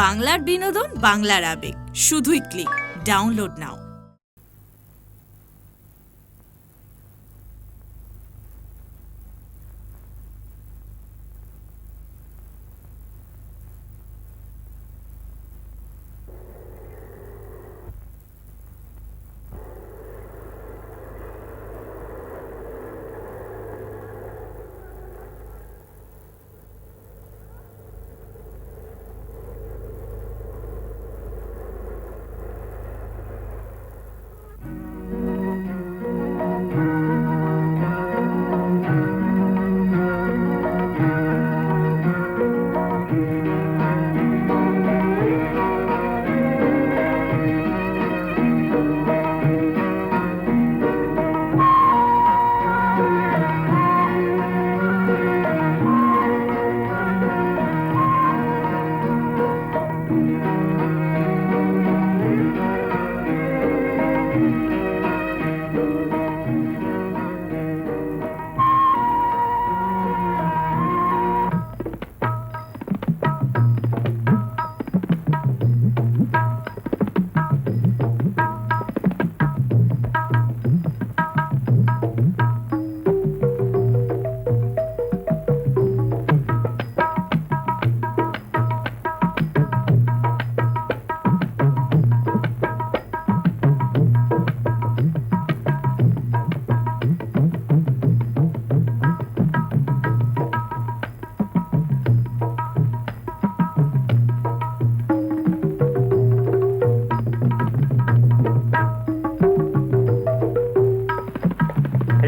বাংলার বিনোদন, বাংলার আবেগ, শুধুই ক্লিক। ডাউনলোড নাও।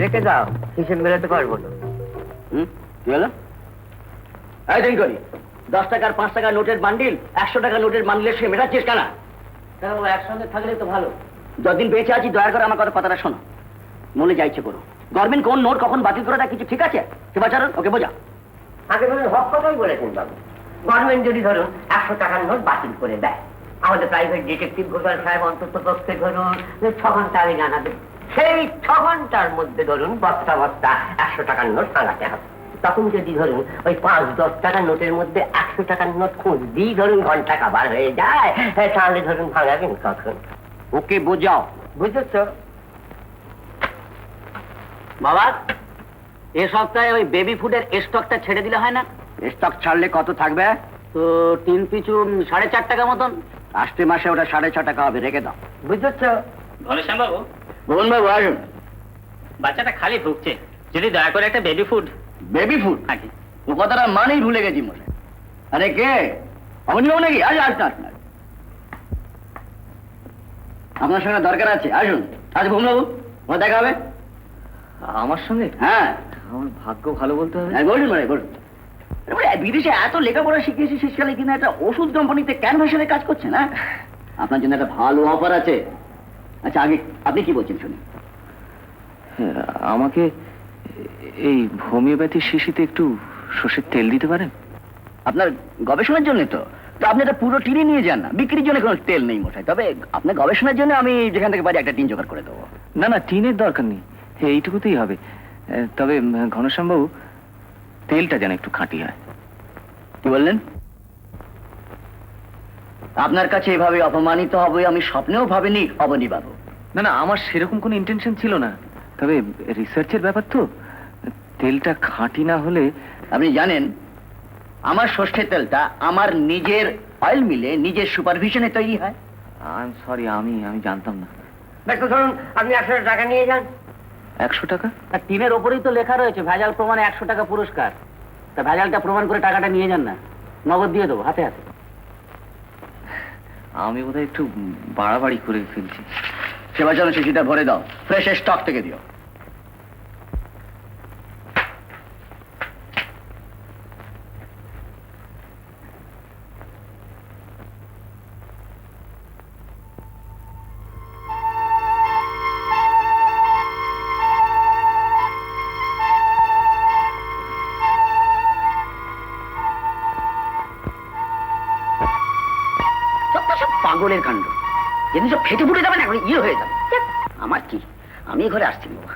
রেখে দাও, হিসেব মেলাতে পারবো না। কি হলো? এই দিন করি 10 টাকার 5 টাকার নোটের বান্ডিল 100 টাকার নোটের বান্ডিলের সে মেটাচ্ছিস কেন? একসঙ্গে থাকলে তো ভালো। যতদিন বেঁচে আছি দয়া করে আমার কথাটা শোনো। মনে যাইছে করো। গভর্নমেন্ট কোন নোট কখন বাতিল করে দেয় কিছু ঠিক আছে? শিবাচরণ ওকে বোঝা। আগে ধরুন হক কথাই বলেছেন বাবু। গভর্নমেন্ট যদি ধরুন 100 টাকার নোট বাতিল করে দেয়, আমাদের প্রাইভেট ডিটেকটিভ ঘোষাল সাহেব অন্তত পক্ষে ধরুন 6 ঘন্টা আগে জানাবেন। সেই 6 ঘন্টার মধ্যে ধরুন বস্তা বস্তা 100 টাকার নোট ভাঙাতে হবে। তখন যদি ধরুন ওই 5-10 টাকার নোটের মধ্যে 100 টাকার নোট খুঁজ দিই ধরুন ঘন্টা কাবার হয়ে যায়, তাহলে ধরুন ভাঙাবেন কখন? ওকে বোঝাও। বুঝেছ বাবা, এ সপ্তাহে ওই বেবি ফুডের স্টকটা ছেড়ে দিলে হয় না? স্টক ছাড়লে কত থাকবে? তো 3 পিছু 4.5 টাকা মতন। আসতে মাসে ওটা 6.5 টাকা হবে, রেখে দাও। বুঝেছ? ঘনশ্যাম বাবু, ভুবন বাবু আসুন। বাচ্চাটা খালি ভুগছে, যদি দয়া করে একটা বেবি ফুড। Baby food? আগে ও কথাটা মানেই ভুলে গেছি মনে। আরে কে? অমনি বাবু নাকি? আসুন আসুন আসুন। আপনার সঙ্গে দরকার আছে, আসুন। আজ ভুবন বাবু ওরা দেখা হবে আমার সঙ্গে? হ্যাঁ। আমার ভাগ্য ভালো বলতে হবে। বলুন মানে বলুন। বিদেশে এত লেখাপড়া শিখিয়েছি শেষকালে কিনা একটা ওষুধ কোম্পানিতে ক্যানভাসের কাজ করছে না? আপনার জন্য একটা ভালো অফার আছে। আচ্ছা আগে আপনি কি বলছেন শুনি। আমাকে এই হোমিওপ্যাথি শিশিতে একটু সর্ষের তেল দিতে পারেন? আপনার গবেষণার জন্য তো তো আপনি একটা পুরো টিনে নিয়ে যান না, বিক্রির জন্য কোনো তেল নেই মশাই। তবে আপনার গবেষণার জন্য আমি যেখান থেকে পারি একটা টিন জোগাড় করে দেবো। না না, টিনের দরকার নেই, এইটুকুতেই হবে। তবে ঘনশ্যাম বাবু, তেলটা যেন একটু খাঁটি হয়। কি বললেন? আপনার কাছে এভাবে অপমানিত হবে আমি স্বপ্নেও ভাবিনি অবনী বাবু। না না, আমার সেরকম কোনো ইন্টেনশন ছিল না। তবে রিসার্চের ব্যাপার তো, তেলটা খাঁটি না হলে। আপনি জানেন আমার সর্ষের তেলটা আমার নিজের অয়েল মিলে নিজের সুপারভিশনে তৈরি হয়। আই এম সরি, আমি জানতাম না। দেখো ধরুন আপনি 100 টাকা নিয়ে যান। 100 টাকা? আর টিনের ওপরেই তো লেখা রয়েছে ভেজাল প্রমাণে 100 টাকা পুরস্কার। তা ভেজালটা প্রমাণ করে টাকাটা নিয়ে যান না, নগদ দিয়ে দেবো হাতে হাতে। আমি বোধহয় একটু বাড়াবাড়ি করে ফেলছি। সেবাচরণ শিশিটা ভরে দাও, ফ্রেশ স্টক থেকে দিও। পাগলের কাণ্ড, যেদিন সব ফেটে ফুটে যাবে না, এখন ইয়ে হয়ে যাবে। আমার কি, আমি ঘরে আসছি বাবা।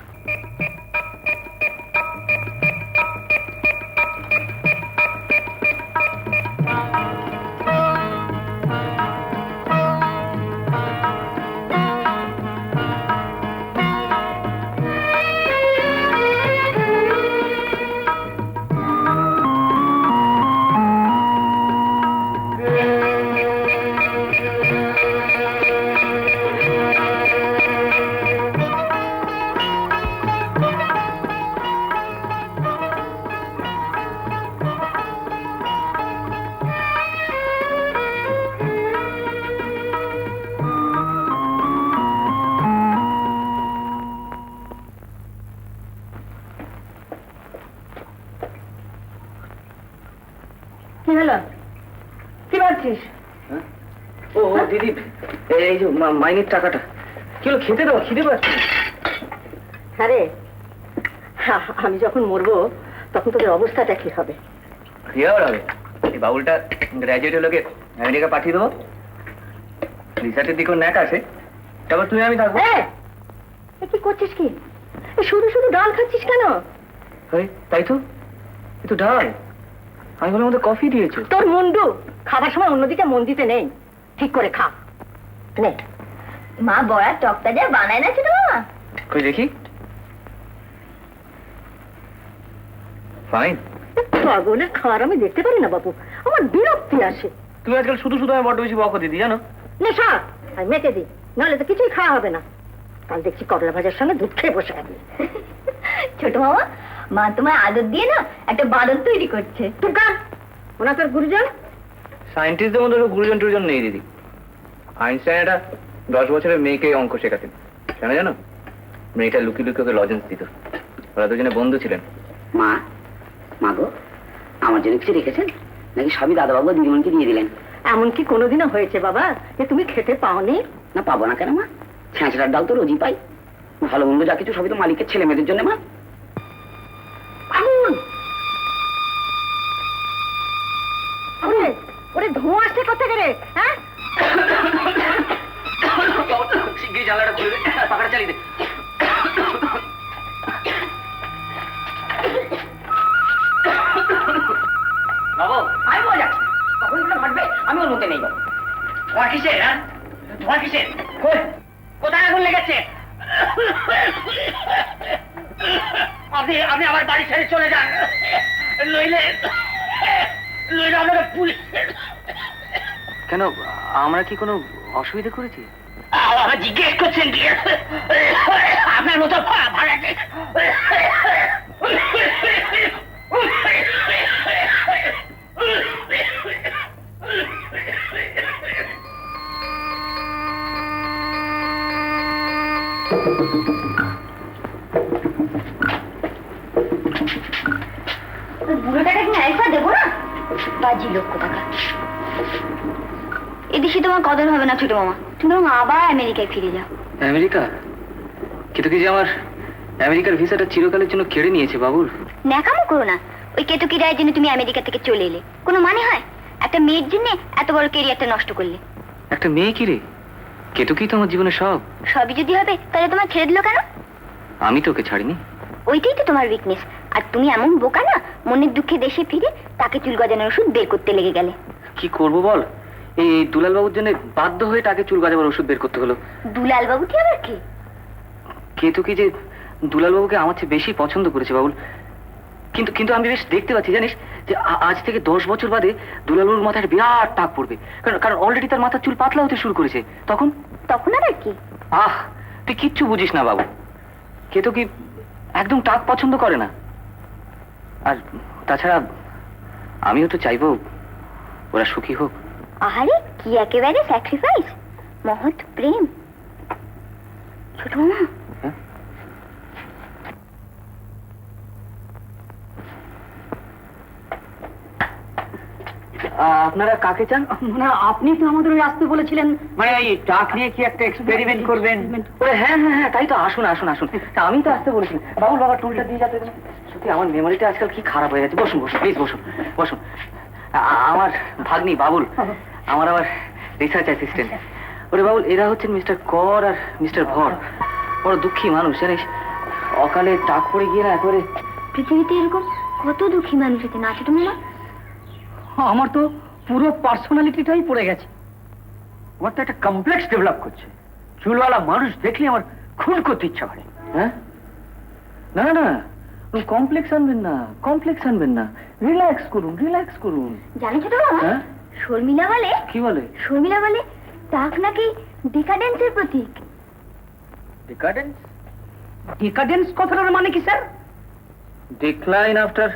ও দিদি, এই যে মাইনের টাকাটা কি হলো, খেতে দাও, খিদে পাচ্ছে। হ্যাঁ রে, আমি যখন মরবো তখন তোদের অবস্থাটা কি হবে? কি আবার হবে, এই বাবুলটা গ্র্যাজুয়েট হলোকে আমেরিকা পাঠিয়ে দেবো, রিসার্চের দিকেও ন্যাক আছে, তারপর তুমি আমি থাকবো। কি করছিস কি? শুধু শুধু ডাল খাচ্ছিস কেন? তাই তো, এ তো ডাল, আমি বলে আমাদের কফি দিয়েছো। তোর মুন্ডু, খাবার সময় অন্যদিকে মন দিতে নেই, ঠিক করে খা। নে, মা বড়ার টকটা যা বানায় না ছোট মামা। কই দেখি। ফাইন। পাগলের খাবার আমি দেখতে পারি না বাবু, আমার বিরক্তি আসে। তুমি আজকাল শুধু শুধু আমি বড্ড বেশি বকো দিদি, জানো। নেশা আমি মেটে দিই, নাহলে তো কিছুই খাওয়া হবে না। কাল দেখছি করলা ভাজার সঙ্গে দুধ খেয়ে বসে থাকবে। ছোট মামা, মা তোমার আদর দিয়ে না একটা বাদর তৈরি করছে। তুই কার ওনা তোর গুরুজন? সায়েন্টিস্টদের মধ্যে গুরুজন টুরুজন নেই দিদি। আইনস্টাইন একটা 10 বছরের মেয়েকে অঙ্ক শেখাতেন, কেন জানো? মেয়েটা লুকিয়ে লুকিয়ে ওকে লজেন্স দিত, ওরা দুজনে বন্ধু ছিলেন। মা, মা গো, আমার জন্য কিছু রেখেছেন নাকি সবই দাদাবাবু দিদিমণিকে দিয়ে দিলেন? এমন কি কোনোদিনও হয়েছে বাবা যে তুমি খেতে পাওনি? না, পাবো না কেন মা? ছেঁচড়ার ডাল তো রোজই পাই। ভালো মন্দ যা কিছু সবই তো মালিকের ছেলে মেয়েদের জন্য মা। ওরে ধোঁয়া আসছে কোথা থেকে রে? হ্যাঁ, শিগগিরই জানলাটা খুলে দে, পাখাটা চালিয়ে দে। বাবু, আমি বলে যাচ্ছি কখন এগুলো ঘটবে আমি ওর মধ্যে নেই। বাবু, তোমার কিসের? হ্যাঁ, তোমার কিসের? কোথায় আগুন লেগেছে? আপনি আপনি আমার বাড়ি ছেড়ে চলে যান, নইলে নইলে আপনাকে পুলিশ। কেন, আমরা কি কোনো অসুবিধা করেছি? আমার জিজ্ঞেস করছেন কি? আপনার মতো ভাড়াটে বুড়োটাকে কি আরেকবার দেবো না? বাজি লক্ষ টাকা। এদেশে তোমার কদর হবে না ছোট মামা, তুমি আবার আমেরিকায় ফিরে যাও। আমেরিকা? কিন্তু কি যে আমার আমেরিকার ভিসাটা চিরকালের জন্য কেড়ে নিয়েছে বাবুল। ন্যাকামো করো না, ওই কেতকী রায়ের জন্য তুমি আমেরিকা থেকে চলে এলে, কোনো মানে হয়? একটা মেয়ের জন্য এত বড় কেরিয়ারটা নষ্ট করলে। একটা মেয়ে কি রে? কেতকী তো আমার জীবনে সব। সবই যদি হবে তাহলে তোমার ছেড়ে দিল কেন? আমি তোকে ছাড়িনি। ওইটাই তো তোমার উইকনেস। আর তুমি এমন বোকা না, মনের দুঃখে দেশে ফিরে তাকে চুল গজানোর ওষুধ বের করতে লেগে গেলে। কি করব বল, এই দুলাল বাবুর জন্য বাধ্য হয়ে তাকে চুল গজাবার ওষুধ বের করতে হলো। দুলাল বাবুটি আবার কি? কেতকী যে দুলাল বাবুকে আমার চেয়ে বেশি পছন্দ করেছে বাবুল। কিন্তু কিন্তু আমি বেশ দেখতে পাচ্ছি জানিস যে আজ থেকে 10 বছর বাদে দুলাল বাবুর মাথায় বিরাট টাক পড়বে, কারণ কারণ অলরেডি তার মাথার চুল পাতলা হতে শুরু করেছে। তখন তখন আবার কি? আহ, তুই কিচ্ছু বুঝিস না বাবু, কেতকী একদম টাক পছন্দ করে না। আর তাছাড়া আমিও তো চাইবো ওরা সুখী হোক। আরে কি একেবারে স্যাক্রিফাইস, মহৎ প্রেম। ছোট মামা, হ্যাঁ? আপনারা কাকে চান? না, আপনি তো আমাদের ওই আসতে বলেছিলেন। মানে এই টাক নিয়ে কি একটা এক্সপেরিমেন্ট করবেন? ওরে হ্যাঁ হ্যাঁ হ্যাঁ, তাই তো, আসুন আসুন আসুন। তা আমি তো আসতে বলেছি। বাবুল, বাবা টুলটা দিয়ে যাতে। সত্যি আমার মেমোরিটা আজকাল কি খারাপ হয়ে গেছে। বসুন বসুন প্লিজ, বসুন বসুন। আমার ভাগ্নি বাবুল, আমার আবার রিসার্চ অ্যাসিস্ট্যান্ট। ওরে বাবুল, এরা হচ্ছেন মিস্টার কর আর মিস্টার ভর। বড় দুঃখী মানুষ জানিস, অকালে টাক পড়ে গিয়ে না একেবারে। পৃথিবীতে এরকম কত দুঃখী মানুষ আছে না ছোট মামা? আমার তো পুরো পার্সোনালিটিটাই পড়ে গেছে। আমার তো একটা কমপ্লেক্স ডেভেলপ করছে। চুলওয়ালা মানুষ দেখলে আমার খুন করতে ইচ্ছা করে। হ্যাঁ, না না, কমপ্লেক্স আনবেন না, কমপ্লেক্স আনবেন না, রিল্যাক্স করুন, রিল্যাক্স করুন। জানো ছোট মামা, হ্যাঁ? শর্মিলা বলে, কি বলে? শর্মিলা বলে টাক নাকি ডিকাডেন্সের প্রতীক। ডিকাডেন্স? ডিকাডেন্স কথাটার মানে কি স্যার? ডিক্লাইন আফটার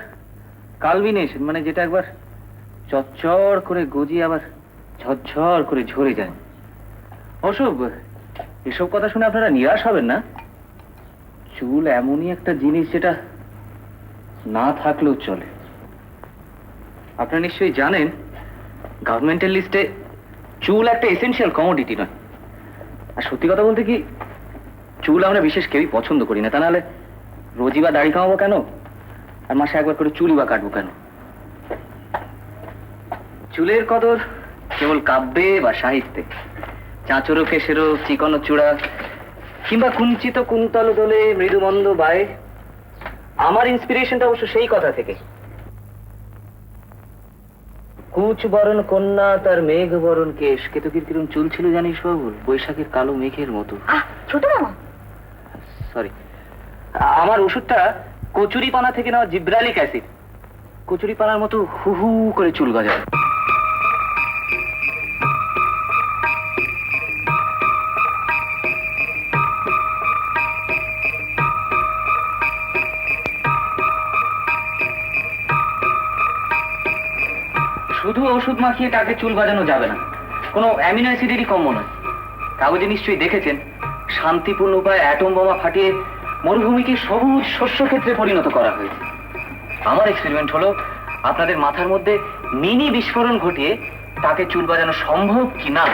কালভিনেশন, মানে যেটা একবার চচ্চড় করে গজিয়ে আবার ঝরঝর করে ঝরে যায়। অসুখ, এসব কথা শুনে আপনারা নিরাশ হবেন না। চুল এমনই একটা জিনিস যেটা না থাকলেও চলে। আপনারা নিশ্চয়ই জানেন গভর্নমেন্টের লিস্টে চুল একটা এসেনশিয়াল কমোডিটি নয়। আর সত্যি কথা বলতে কি, চুল আমরা বিশেষ কেউই পছন্দ করি না, তা নাহলে রোজই বা দাড়ি কামাবো কেন, আর মাসে একবার করে চুলই বা কাটবো কেন? চুলের কদর কেবল কাব্যে বা সাহিত্যে, চাঁচরো কেশেরো চিকনো চূড়া কিংবা কুঞ্চিত কুন্তল দোলে মৃদুমন্দ বায়ে। আমার ইন্সপিরেশনটা অবশ্য সেই কথা থেকে। কুচ বরণ কন্যা তার মেঘ বরণ কেশ, কেতকীর কিরম চুল ছিল জানিস বাবুল, বৈশাখের কালো মেঘের মতো। ছোট মামা, সরি, আমার ওষুধটা কচুরিপানা থেকে নেওয়া জিব্রালিক অ্যাসিড। কচুরিপানার মতো হু হু করে চুল গজায়। শুধু ওষুধ মাখিয়ে কাকে চুল গজানো যাবে না, কোনো অ্যামিনো অ্যাসিডেরই কম নয়। কাগজে নিশ্চয়ই দেখেছেন, শান্তিপূর্ণ উপায়ে অ্যাটম বোমা ফাটিয়ে মরুভূমিকে সবুজ শস্য ক্ষেত্রে পরিণত করা হয়েছে। আমার এক্সপেরিমেন্ট হলো আপনাদের মাথার মধ্যে মিনি বিস্ফোরণ ঘটিয়ে তাকে চুল গজানো সম্ভব কি না।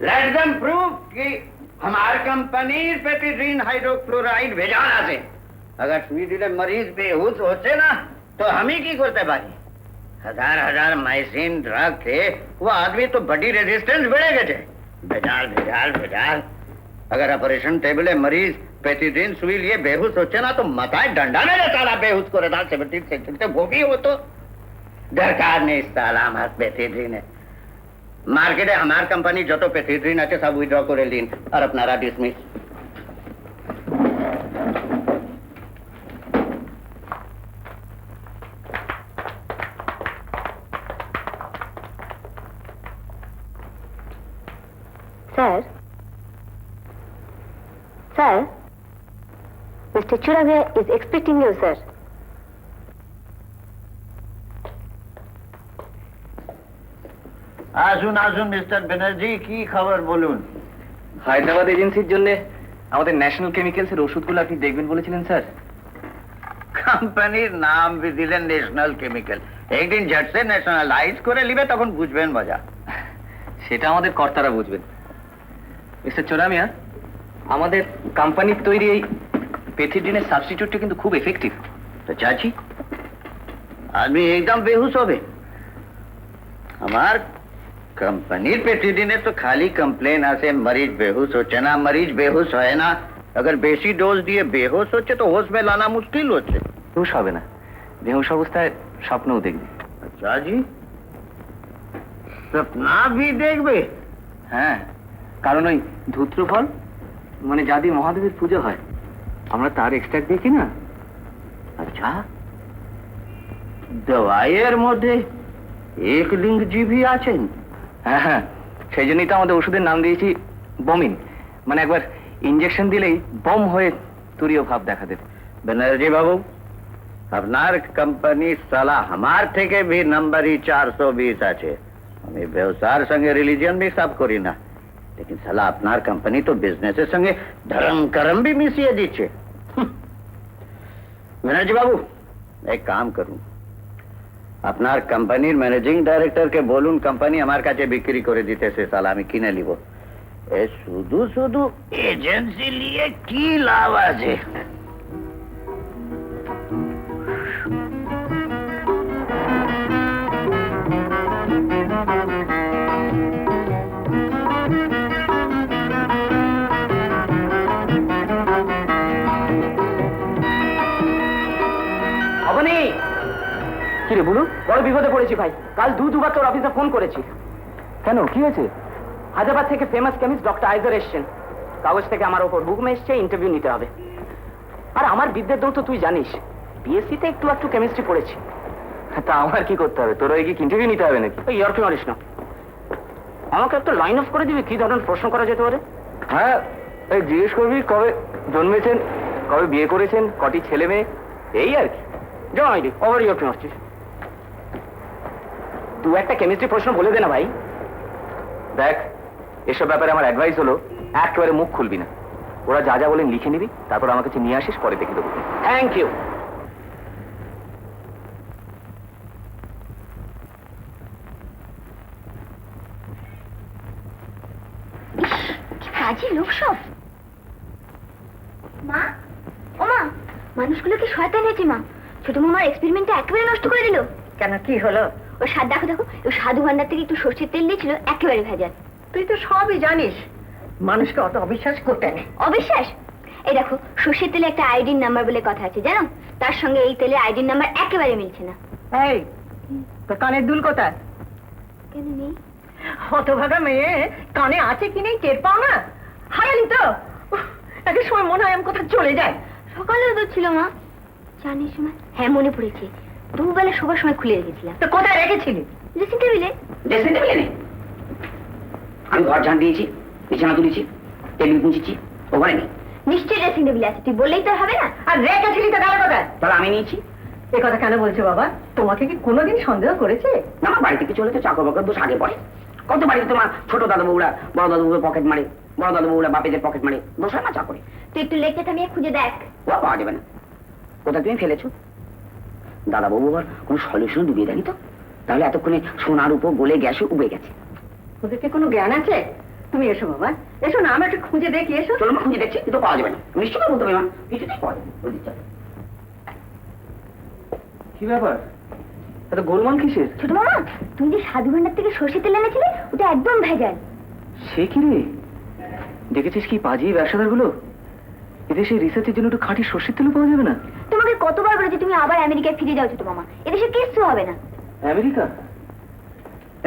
Let them prove कि हमारी कंपनी पेटिड्रीन हाइड्रोक्लोराइड भेजाना से अगर सुई दिले मरीज बेहोश होते ना तो हम ही की करते पारी। हजार हजार माइसिन ड्रग थे, वो आदमी तो बड़ी रेजिस्टेंस बढ़े गए थे। भेजाल भेजाल भेजाल। अगर ऑपरेशन टेबल मरीज पेटिड्रीन सुई लिए बेहोश होते ना तो मताए डंडा नहीं रहता ना बेहोश को रहता 17 सेकंड से वो भी हो तो दरकार नहीं इस साला हमारे पेटिड्रीन है। मार्केटे हमार कंपनी जो तो पेथिड्रीन আছে सब উইথড্র করে লিন আর আপনারা dismiss. Sir, sir, mister Churavia is expecting you sir. আসুন আসুন মিস্টার ব্যানার্জি, কি খবর বলুন। হায়দ্রাবাদ এজেন্সির জন্য আমাদের ন্যাশনাল কেমিক্যালসের ওষুধগুলো আপনি দেখবেন বলেছিলেন স্যার। কোম্পানির নাম भी দিলেন ন্যাশনাল কেমিক্যাল, একদিন ঝটসে ন্যাশনালাইজ করে নিবে তখন বুঝবেন মজা। সেটা আমাদের কর্তারা বুঝবেন। মিস্টার চোরামিয়া, আমাদের কোম্পানির তৈরি এই পেথিড্রিনের সাবস্টিটিউটটা কিন্তু খুব এফেক্টিভ। তো চাচি आदमी एकदम बेहोश हो गए। हमार कंपनी पेटिड्रीन तो खाली कंप्लेन आसे मरीज बेहोश होचे ना, मरीज बेहोश है ना, अगर बेसी डोज दिए बेहोश होचे तो होश में लाना मुश्किल होचे। হুশ হবে না, বেহুশ অবস্থায় স্বপ্নও দেখবে। अच्छा जी, सपना भी देखबे? হ্যাঁ, কারণ ওই ধূত্র ফল মানে যা দিয়ে মহাদেবের পুজো হয়, আমরা তার এক্সট্রাক্ট দেখি না। अच्छा, দওয়াইয়ের মধ্যে একলিঙ্গ জীবী আছেন? হ্যাঁ হ্যাঁ, সেই জন্যই তো আমাদের ওষুধের নাম দিয়েছি বমিন, মানে একবার ইঞ্জেকশন দিলেই বম হয়ে তুরীয় ভাব দেখা দেবে। ব্যানার্জি বাবু, আপনার কোম্পানি সালা আমার থেকে भी নম্বরই 420 আছে। আমি ব্যবসার সঙ্গে রিলিজিয়ন মিক্স আপ করি না, लेकिन সালা আপনার কোম্পানি তো বিজনেসের সঙ্গে ধর্ম করম भी মিশিয়ে দিচ্ছে। ব্যানার্জি বাবু, এক কাম করুন, আপনার কোম্পানির ম্যানেজিং ডাইরেক্টরকে বলুন কোম্পানি আমার কাছে বিক্রি করে দিতেছে, সালা আমি কিনে নিব। এ শুধু শুধু এজেন্সি নিয়ে কি লাভ আছে? অবনি, কি রে বুলু, বড় বিপদে পড়েছি ভাই। কাল দুবার তোর অফিসে ফোন করেছি। কেন, কি হয়েছে? হায়দ্রাবাদ থেকে ফেমাস কেমিস্ট ডক্টর আইজার এসছেন। কাগজ থেকে আমার ওপর হুকুম এসছে, ইন্টারভিউ নিতে হবে। আর আমার বিদ্যের দৌড় তো তুই জানিস, বিএসসি তে একটু একটু কেমিস্ট্রি পড়েছি। তা আমার কি করতে হবে? তোর ওই কি ইন্টারভিউ নিতে হবে নাকি? ওই ইয়ার্কি মারিস না, আমাকে একটা লাইন অফ করে দিবি কি ধরনের প্রশ্ন করা যেতে পারে। হ্যাঁ, এই জিজ্ঞেস করবি কবে জন্মেছেন, কবে বিয়ে করেছেন, কটি ছেলে মেয়ে, এই আর কি। জানাই রে, আবারই আপনি আসছিস। তুই একটা কেমিস্ট্রি প্রশ্ন বলে দে না ভাই। দেখ, এসব ব্যাপারে আমার অ্যাডভাইস হলো একেবারে মুখ খুলবি না। ওরা যা যা বলেন লিখে নিবি, তারপর আমার কাছে নিয়ে আসিস, পরে দেখে দেবো। Thank you. কি কাজে লোক সব। মা, ও মা, মানুষগুলোকে শয়তান হয়েছে মা। ছোট মামার এক্সপেরিমেন্টটা একেবারে নষ্ট করে দিল। কেন, কি হলো? ও দেখো দেখো, ও সাধু ভান্ডার থেকে একটু সর্ষের তেল দিয়েছিল, একেবারে ভেজাল। তুই তো সবই জানিস, মানুষকে অত অবিশ্বাস করতে নেই। অবিশ্বাস? এই দেখো, সর্ষের তেলে একটা আইডিন নাম্বার বলে কথা আছে জানো, তার সঙ্গে এই তেলে আইডিন নাম্বার একেবারে মিলছে না। এই, তোর কানের দুল কোথায়? কেন নেই? হতভাগা মেয়ে, কানে আছে কি নেই টের পাও না? হারালি তো। এক সময় মনে হয় আমি কোথাও চলে যাই। সকালেও তো ছিল মা, জানিস সময়। হ্যাঁ, মনে পড়েছে, দুবেলা শোবার সময় খুলে রেখেছিলাম। তো কোথায় রেখেছিলি? ড্রেসিং টেবিলে। ড্রেসিং টেবিলে নেই। আমি ঘর ঝাঁট দিয়েছি, বিছানা তুলেছি, টেবিল মুছেছি, ওখানে নেই। নিশ্চয়ই ড্রেসিং টেবিলে আছে, তুই বললেই তো হবে না। আর রেখেছিলি তো গেল কোথায়? তাহলে আমি নিয়েছি। এ কথা কেন বলছো বাবা? তোমাকে কি কোনোদিন সন্দেহ করেছে? না, আমার বাড়ি থেকে চলে তো চাকর বাকর দোষ আগে পড়ে। কত বাড়িতে তোমার ছোট দাদা বউরা বড় দাদা বউরা পকেট মারে, বড় দাদা বউরা বাপেদের পকেট মারে, দোষ হয় না চাকরে? তুই একটু লেখতে থামিয়ে খুঁজে দেখ। ও পাওয়া যাবে না। কোথায় তুমি ফেলেছো? দাদা বাবু আবার কোনো সলিউশন ডুবিয়ে দেয়নি তো? তাহলে এতক্ষণে সোনার উপর গলে গ্যাসে উবে গেছে। ওদেরকে কোনো জ্ঞান আছে? তুমি এসো বাবা, এসো না, আমরা একটু খুঁজে দেখি। এসো। চলো, খুঁজে দেখছি, কিন্তু পাওয়া যাবে না। নিশ্চয়ই বলতে হবে মা, কিছুতেই পাওয়া যাবে না। কি ব্যাপার, এত গোলমাল কিসের? ছোট মামা, তুমি যে সাধু ভান্ডার থেকে সর্ষের তেল এনেছিলে, ওটা একদম ভেজাল। সে কি রে, দেখেছিস কি পাজি ব্যবসাদার গুলো? এদেশে রিসার্চের জন্য একটু খাঁটি সর্ষের তেলও পাওয়া যাবে না? তোমাকে কতবার বলেছি তুমি আবার আমেরিকায় ফিরে যাও ছোট মামা, এদেশে কিচ্ছু হবে না। আমেরিকা?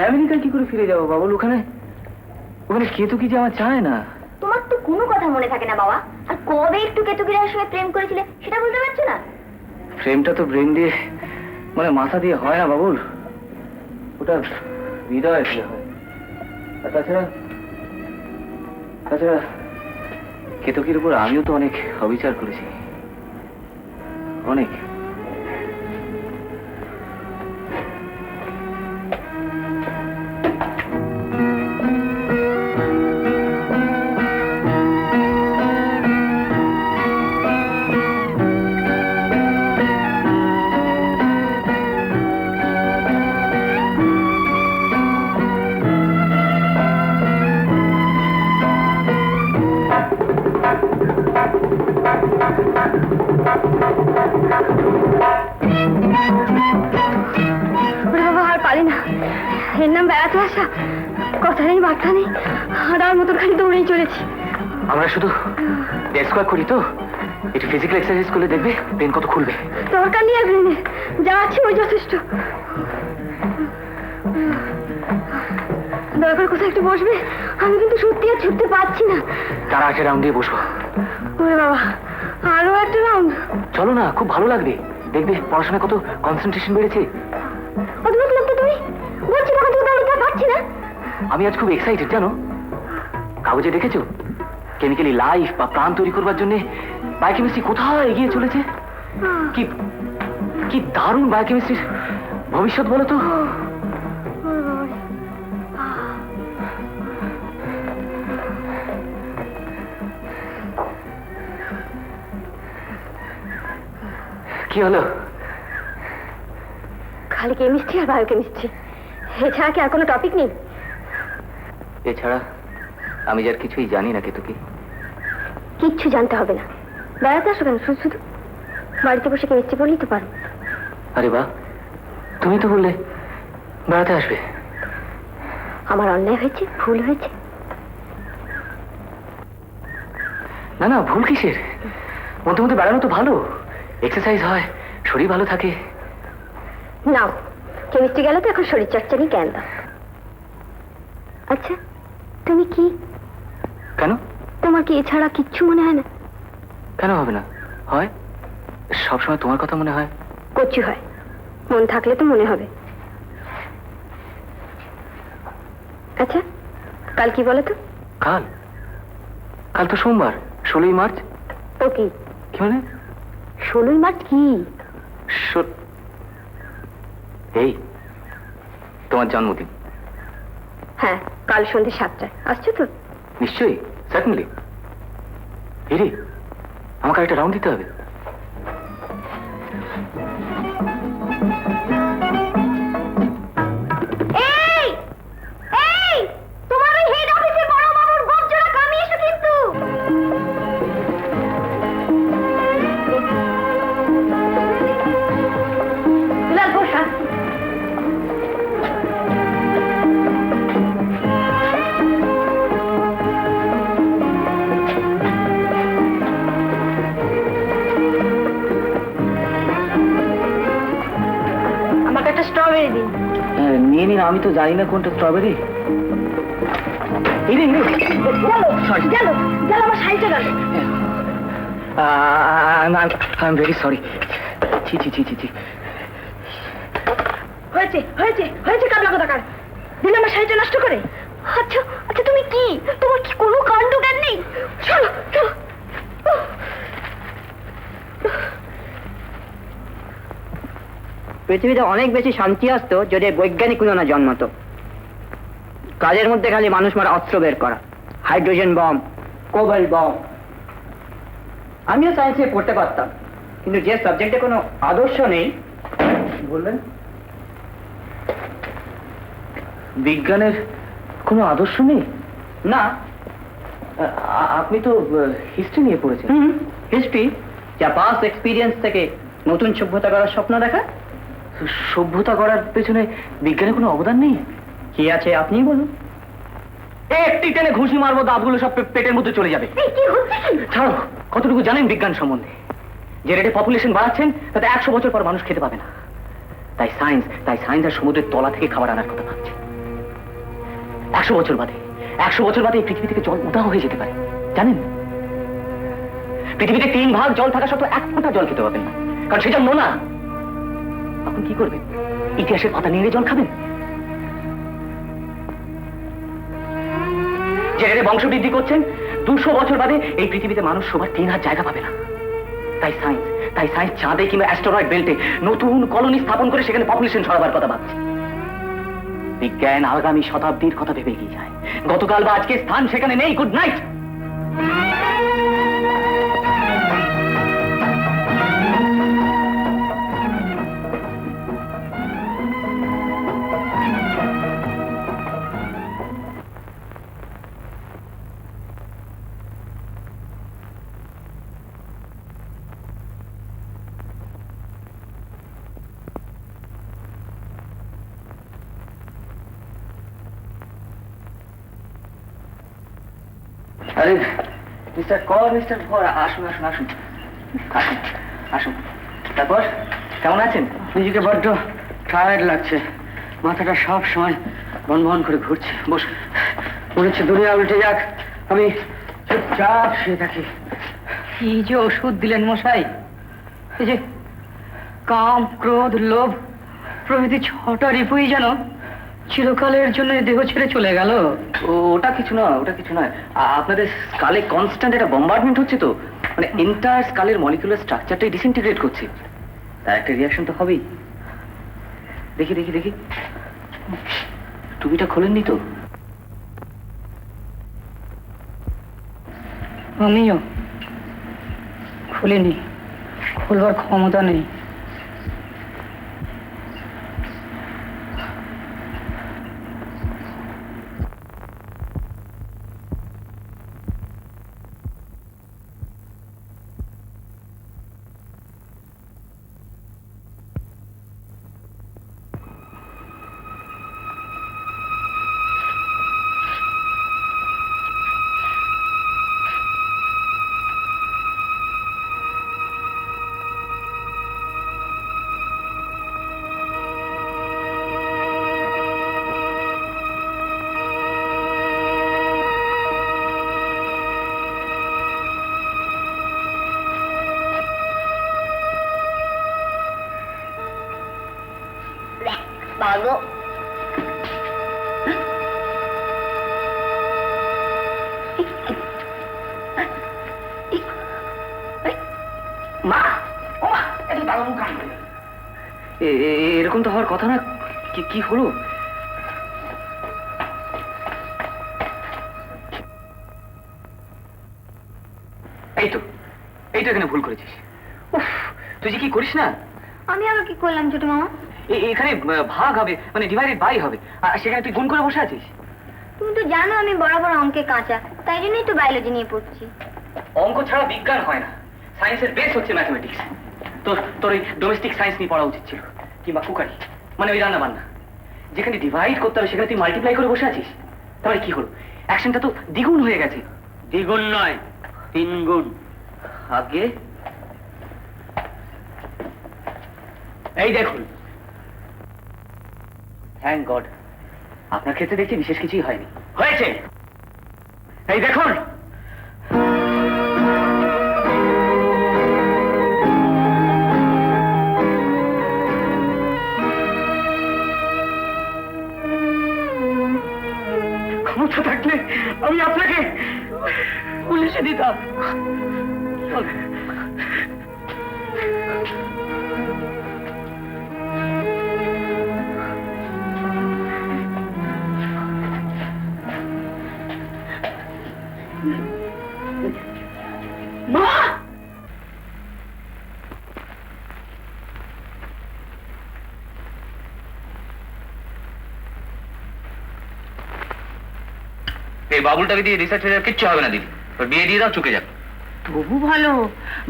আমেরিকায় কি করে ফিরে যাবো বাবুল? ওখানে ওখানে কেতকি যে আমার চায় না। তোমার তো কোনো কথা মনে থাকে না বাবা। আর কবে একটু কেতকিরার সঙ্গে প্রেম করেছিলে সেটা বলতে পারছো না? প্রেমটা তো ব্রেন দিয়ে, মানে মাথা দিয়ে হয় না বাবুল, ওটা হৃদয় দিয়ে হয়। আর তাছাড়া তাছাড়া কেতকির উপর আমিও তো অনেক অবিচার করেছি, অনেক। বাবা, আর পারি না। এর নাম বেড়াতে আসা, কথা নেই বার্তা নেই, হাঁটার মতো খালি দৌড়েই চলেছি। আমরা শুধু ডেস্ক ওয়ার্ক করি তো, একটু ফিজিক্যাল এক্সারসাইজ করলে দেখবে ব্রেন কত খুলবে। দরকার নেই আর ব্রেনে, যা আছে ওই যথেষ্ট। দরকার কোথায় একটু বসবে? আমি কিন্তু সত্যি আর ছুটতে পারছি না। তারা একটা রাউন্ড দিয়ে বসবো। ওরে বাবা, আরো একটা রাউন্ড? চলো না, খুব ভালো লাগবে, দেখবে পড়াশোনায় কত কনসেন্ট্রেশন বেড়েছে। অদ্ভুত লোক তো তুমি, বলছি তখন তুমি দাঁড়িয়ে পারছি না। আমি আজ খুব এক্সাইটেড জানো। কাগজে দেখেছো কেমিক্যালি লাইফ বা প্রাণ তৈরি করবার জন্য বায়োকেমিস্ট্রি কোথায় এগিয়ে চলেছে। কি কি দারুণ বায়োকেমিস্ট্রির ভবিষ্যৎ বলো তো। কি হলো? খালি কেমিস্ট্রি আর বায়োকেমিস্ট্রি, এছাড়া কি আর কোনো টপিক নেই? এছাড়া আমি যার কিছুই জানি না। কেতকি, কিচ্ছু জানতে হবে না। বেড়াতে আসো কেন শুধু শুধু? বাড়িতে বসে কেমিস্ট্রি পড়লেই তো পারো। আরে বাহ, তুমি তো বললে বেড়াতে আসবে। আমার অন্যায় হয়েছে, ভুল হয়েছে? না না, ভুল কিসের? মধ্যে মধ্যে বেড়ানো তো ভালো, এক্সারসাইজ হয়, শরীর ভালো থাকে। নাও, কেমিস্ট্রি গেলে তো এখন শরীর চর্চা নিয়ে জ্ঞান দাও। আচ্ছা, তুমি কি, কেন? তোমার কি এছাড়া কিচ্ছু মনে হয় না? কেন হবে না? হয়, সবসময় তোমার কথা মনে হয়। কচু হয়, মন থাকলে তো মনে হবে। আচ্ছা, কাল কি বলো তো? কাল? কাল তো সোমবার, 16ই মার্চ। তো কি কি মানে? 16ই মার্চ কি? এই তোমার জন্মদিন। হ্যাঁ, কাল সন্ধ্যে 7টায় আসছো তো? নিশ্চয়ই, সার্টেনলি। এরে, আমাকে একটা রাউন্ড দিতে হবে। এই এই তোমার ওই হেড অফিসের বড় বাবুর গোপজোড়া কামিয়েছো কিন্তু। দুলাল বসা। আমাকে একটা স্ট্রবেরি দিন। নিয়ে নিন, আমি তো জানি না কোনটা স্ট্রবেরি। গেল আমার শাড়িটা গেল। I am very sorry. ছি ছি ছি ছি ছি। হয়েছে হয়েছে হয়েছে কাবলা কোথাকার, দিলে আমার শাড়িটা নষ্ট করে। আচ্ছা আচ্ছা, তুমি কি, তোমার কি কোনো কাণ্ড জ্ঞান নেই? চলো চলো। পৃথিবীতে অনেক বেশি শান্তি আসতো যদি বৈজ্ঞানিক উন্নয়নে জন্মাতো। কাজের মধ্যে খালি মানুষ মারা অস্ত্র বের করা, হাইড্রোজেন বম, কোবাল্ট বম। আমিও সায়েন্সে পড়তে পারতাম, কিন্তু যে সাবজেক্টে কোনো আদর্শ নেই। বললেন বিজ্ঞানের কোনো আদর্শ নেই? না। আপনি তো হিস্ট্রি নিয়ে পড়েছেন। হিস্ট্রি যা পাস্ট এক্সপিরিয়েন্স থেকে নতুন সভ্যতা করার স্বপ্ন দেখা। সভ্যতা করার পেছনে বিজ্ঞানের কোনো অবদান নেই? কি আছে আপনি বলুন। একটি টেনে ঘুষি মারবো, দাঁতগুলো সব পেটের মধ্যে চলে যাবে। কি হচ্ছে কি? ছাড়ো, কতটুকু জানেন বিজ্ঞান সম্বন্ধে? যে রেটে পপুলেশন বাড়াচ্ছেন তাতে 100 বছর পর মানুষ খেতে পাবে না। তাই সায়েন্স আর সমুদ্রের তলা থেকে খাবার আনার কথা ভাবছে। 100 বছর বাদে এই পৃথিবী থেকে জল উধাও হয়ে যেতে পারে, জানেন? পৃথিবীতে 3 ভাগ জল থাকা সত্ত্বেও 1 ফোঁটা জল খেতে পাবেন না, কারণ সেটা নোনা। এখন কি করবেন? ইতিহাসের পাতা নিয়ে জল খাবেন? যে রেটে বংশ বৃদ্ধি করছেন, 200 বছর বাদে এই পৃথিবীতে মানুষ সবার 3 হাত জায়গা পাবে না। তাই সায়েন্স চাঁদে কিংবা অ্যাস্টেরয়েড বেল্টে নতুন কলোনি স্থাপন করে সেখানে পপুলেশন ছড়াবার কথা ভাবছে। বিজ্ঞান আগামী শতাব্দীর কথা ভেবে এগিয়ে যায়। গতকাল বা আজকে স্থান সেখানে নেই। Good night. আরে মিস্টার ভর, আসুন। তারপর কেমন আছেন? নিজেকে বড্ড টায়ার্ড লাগছে, মাথাটা সব সময় বন করে ঘুরছে। বসুন। মনে হচ্ছে দুনিয়া উল্টে যাক, আমি চুপচাপ শুয়ে থাকি। কি যে ওষুধ দিলেন মশাই! এই যে কাম, ক্রোধ, লোভ প্রভৃতি 6টা রিপুই যেন চিরকালের জন্য দেহ ছেড়ে চলে গেল। ওটা কিছু নয়। আপনাদের স্কালে কনস্ট্যান্ট একটা বম্বার্ডমেন্ট হচ্ছে তো, মানে এন্টায়ার স্কালের মলিকুলার স্ট্রাকচারটাই ডিসইন্টিগ্রেট করছে। তার একটা রিয়াকশন তো হবেই। দেখি টুপিটা খোলেননি তো? আমিও খুলিনি, খুলবার ক্ষমতা নেই। বাবু মা, ও মা, এত দাঁড়ানো কাণ্ড। এরকম তো হওয়ার কথা না। কি হলো? এই তো এখানে ভুল করেছিস। উফ, তুই যে কি করিস না। আমি আবার কি করলাম ছোট মামা? এখানে ভাগ হবে, মানে ডিভাইডেড বাই হবে, আর সেখানে তুই গুণ করে বসে আছিস। তুমি তো জানো আমি বরাবর অঙ্কে কাঁচা, তাই জন্যই তো বায়োলজি নিয়ে পড়ছি। অঙ্ক ছাড়া বিজ্ঞান হয় না, সায়েন্সের বেস হচ্ছে ম্যাথমেটিক্স। তোর ওই ডোমেস্টিক সায়েন্স নিয়ে পড়া উচিত ছিল, কিংবা কুকারি, মানে ওই রান্না বান্না। যেখানে ডিভাইড করতে হবে সেখানে তুই মাল্টিপ্লাই করে বসে আছিস। তাহলে কি হলো? অ্যাকশনটা তো দ্বিগুণ হয়ে গেছে। দ্বিগুণ নয়, 3 গুণ। আগে এই দেখুন, থ্যাংক গড, আপনার ক্ষেত্রে দেখছি বিশেষ কিছুই হয়নি। হয়েছে, এই দেখুন, ক্ষমতা থাকলে আমি আপনাকে পুলিশে দিতাম। মা, এই বাবুলটাকে দিয়ে রিসার্চের কিচ্ছু হবে না দিদি, ওর বিয়ে দিয়ে দাও, চুকে যাক। তবু ভালো,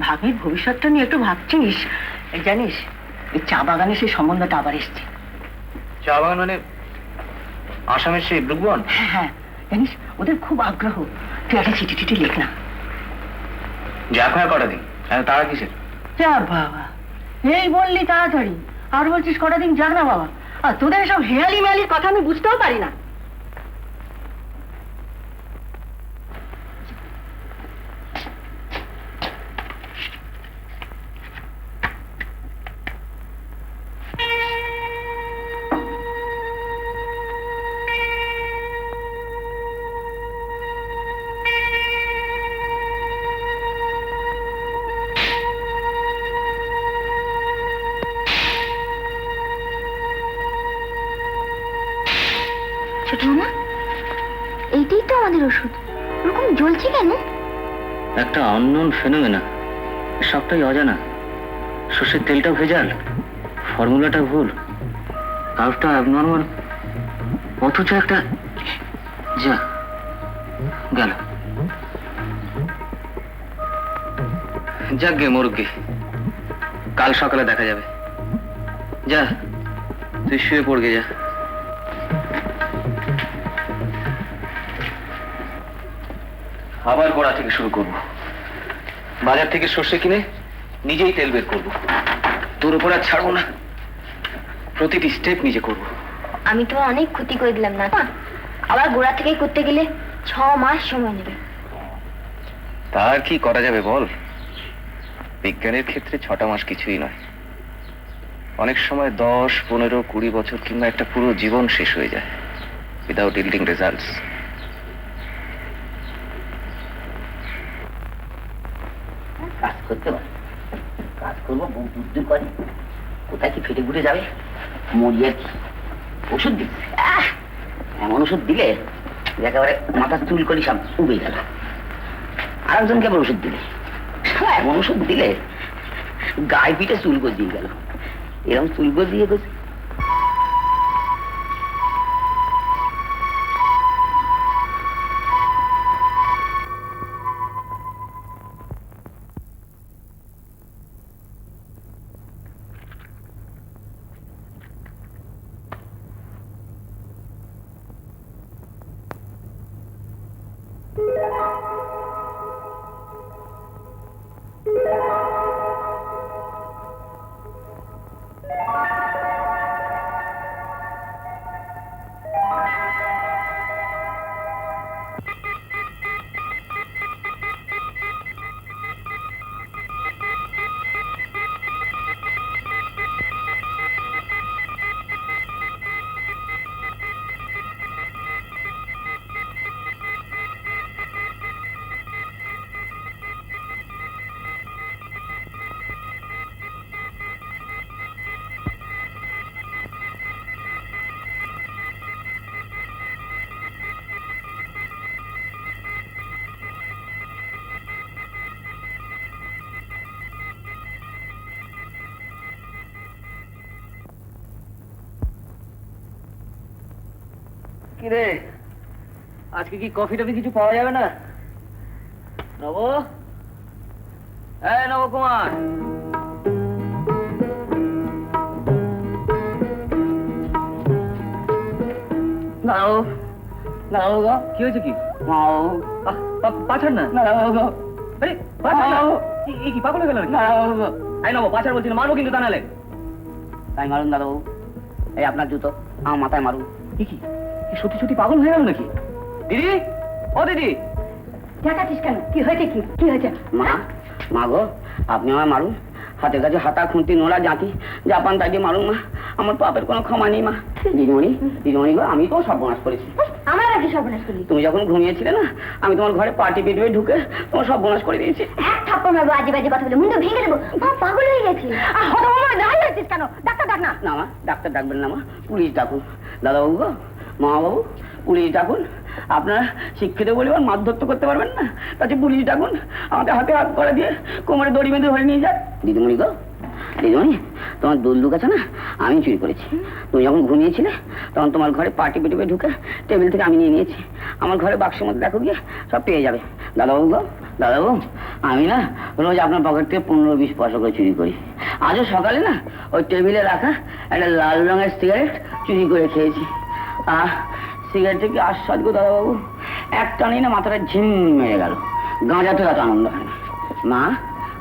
ভাবির ভবিষ্যৎটা নিয়ে একটু ভাবছিস। এই জানিস, এই চা বাগানে সেই সম্বন্ধটা আবার এসছে। চা বাগান মানে আসামের সেই ব্রুকবন? হ্যাঁ হ্যাঁ, জানিস ওদের খুব আগ্রহ। তুই একটা চিঠি টিঠি লেখ না। যাক হয় কটা দিন, তারা কিসের? যা বাবা, এই বললি তাড়াতাড়ি, আর বলছিস কটা দিন যাক না বাবা। আর তোদের সব হেয়ালি মেয়ালির কথা আমি বুঝতেও পারি না। ছোট মামা, এইটাই তো আমাদের ওষুধ, ওরকম জ্বলছে কেন? একটা অননোন ফেনোমেনা, সবটাই অজানা। সর্ষের তেলটা ভেজাল, ফর্মুলাটা ভুল, কার্ভটা অ্যাবনর্মাল, অথচ একটা যা গেল। যাক গে মুরব্বি, কাল সকালে দেখা যাবে। যা তুই শুয়ে পড়গে, যা। আবার গোড়া থেকে শুরু করব। বাজার থেকে সর্ষে কিনে নিজেই তেল বের করব। তোর উপর আর ছাড়বো না, প্রতিটি স্টেপ নিজে করব। আমি তো অনেক ক্ষতি করে দিলাম না, আবার গোড়া থেকে করতে গেলে 6 মাস সময় নেবে। তার কি করা যাবে বল? বিজ্ঞানের ক্ষেত্রে 6টা মাস কিছুই নয়। অনেক সময় 10, 15, 20 বছর কিংবা একটা পুরো জীবন শেষ হয়ে যায় উইদাউট ইল্ডিং রেজাল্টস। কাজ করতে পারে, কাজ করবো, বউ বুদ্ধি করে, কোথায় কি ফেটে ঘুরে যাবে, মরিয়ে কি ওষুধ দিচ্ছে। এমন ওষুধ দিলে একেবারে মাথার চুল করি সব উবে গেল। আর একজনকে আবার ওষুধ দিলে, এমন ওষুধ দিলে গায়ে পিঠে চুল গজিয়ে গেল। এরকম চুল গজিয়ে গেছে। কি রে, আজকে কি কফি টফি কিছু পাওয়া যাবে না? নব, এই নবকুমার, নাও নাও গো। কি হয়েছে কি? নাও পাছাড় না। নাও গো। আরে পাছাড় না, এই কি পাগল হয়ে গেল? নাও গো। এই নব, পাছাড় বলছি না, মারবো কিন্তু তা নালে। তাই মারুন দাদাবাবু, এই আপনার জুতো আমার মাথায় মারুন। কি কি সত্যি সত্যি পাগল হয়ে গেল নাকি? দিদি, ও দিদি, দেখাচ্ছিস কেন? কি হয়েছে? কি কি হয়েছে? মা, মা গো, আপনি আমায় মারুন। হাতের কাছে হাতা, খুন্তি, নোড়া, জাঁতি, জাপান তাই দিয়ে মারুন মা। আমার পাপের কোনো ক্ষমা নেই মা। দিদিমণি, দিদিমণি গো, আমি তো সর্বনাশ করেছি। আমার আগে সর্বনাশ করলি? তুমি যখন ঘুমিয়েছিলে না, আমি তোমার ঘরে পার্টি পেটে ঢুকে তোমার সর্বনাশ করে দিয়েছি। এক থাপ্পড় মারবো, আজে বাজে কথা বলে মুন্ড ভেঙে দেবো। পাগল হয়ে গেছি। দাঁড়িয়ে আছিস কেন? ডাক্তার ডাক না। না মা, ডাক্তার ডাকবেন না মা, পুলিশ ডাকুন। দাদাবাবু গো, মা বাবু, পুলিশ ডাকুন। আপনারা শিক্ষিত বলিবার মারধর তো করতে পারবেন না, তাতে পুলিশ ডাকুন। আমাদের হাতে হাত করে দিয়ে কোমরে দড়ি বেঁধে ধরে নিয়ে যান। দিদিমণি গো, দিদিমণি, তোমার দুলদুক আছে না, আমি চুরি করেছি। তুমি যখন ঘুমিয়েছিলে তখন তোমার ঘরে পার্টি পেটে ঢুকে টেবিল থেকে আমি নিয়ে নিয়েছি। আমার ঘরে বাক্সের মধ্যে দেখো গিয়ে সব পেয়ে যাবে। দাদাবাবু গো, দাদাবাবু, আমি না রোজ আপনার পকেট থেকে 15-20 পয়সা করে চুরি করি। আজও সকালে না ওই টেবিলে রাখা একটা লাল রঙের সিগারেট চুরি করে খেয়েছি। সিগারেটে কি আস্বাদ গো দাদাবাবু, একটা নেই না মাথাটা ঝিম মেরে গেল। গাঁজাতে এত আনন্দ হয় না। মা,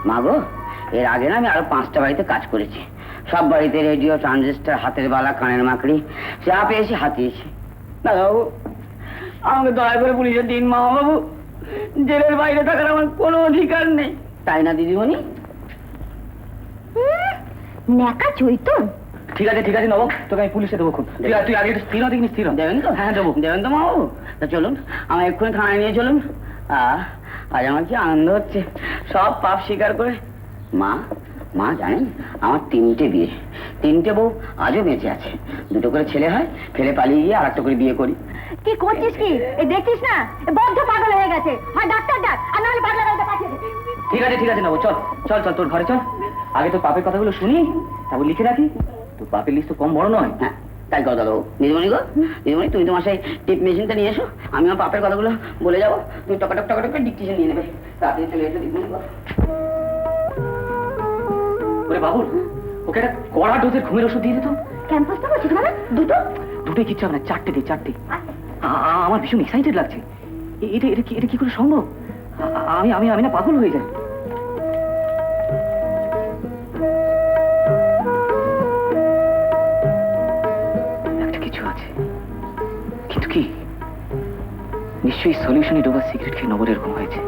মা গো, এর আগে না আমি আরো 5টা বাড়িতে কাজ করেছি। সব বাড়িতে রেডিও, ট্রানজিস্টার, হাতের বালা, কানের মাকড়ি যা পেয়েছি হাতিয়েছি। দাদাবাবু, আমাকে দয়া করে পুলিশে দিন মা বাবু, জেলের বাইরে থাকার আমার কোনো অধিকার নেই। তাই না দিদিমণি? নেকা চৈতন। ঠিক আছে ঠিক আছে নব, তোকে আমি পুলিশে দেবো। তুই আগে স্থির হতে কিনি, স্থির দেবেন তো? হ্যাঁ দেবো, দেবেন তো মা বাবু? তা চলুন, আমার এক্ষুনি থানায় নিয়ে চলুন। আজ আমার কি আনন্দ হচ্ছে, সব পাপ স্বীকার করে। মা, মা জানেন আমার 3টে বিয়ে, 3টে বউ আজও বেঁচে আছে। 2টো করে ছেলে হয়, ফেলে পালিয়ে গিয়ে আর একটা করে বিয়ে করি। কি করছিস কি? এই দেখছিস না, বদ্ধ পাগল হয়ে গেছে। হয় ডাক্তার ডাক, আর নাহলে পাগলা গাড়িতে পাঠিয়ে দে। ঠিক আছে নব, চল চল চল, তোর ঘরে চল। আগে তোর পাপের কথাগুলো শুনি, তারপর লিখে রাখি। তোর পাপের লিস্ট তো কম বড় নয়। হ্যাঁ, তাই কথা দাও। দিদিমণি গো, দিদিমণি, তুমি তোমার সেই টিপ মেশিনটা নিয়ে এসো, আমি আমার পাপের কথাগুলো বলে যাবো। তুমি টকাটক টকাটক করে ডিকটেশন নিয়ে নেবে। তাড়াতাড়ি চলে এসো দিদিমণি গো। ওরে বাবুল, ওকে একটা কড়া ডোজের ঘুমের ওষুধ দিয়ে দিত। ক্যাম্পাসটা বলছিস মানে? দুটোই কিচ্ছু হবে না, 4টে দিই, 4টে। আমার ভীষণ এক্সাইটেড লাগছে। এটা কি করে সম্ভব? আমি না পাগল হয়ে যাই। একটা কিছু আছে, কিন্তু কি? নিশ্চয়ই সলিউশনে ডোবা সিগারেট খেয়ে নবর এরকম হয়েছে।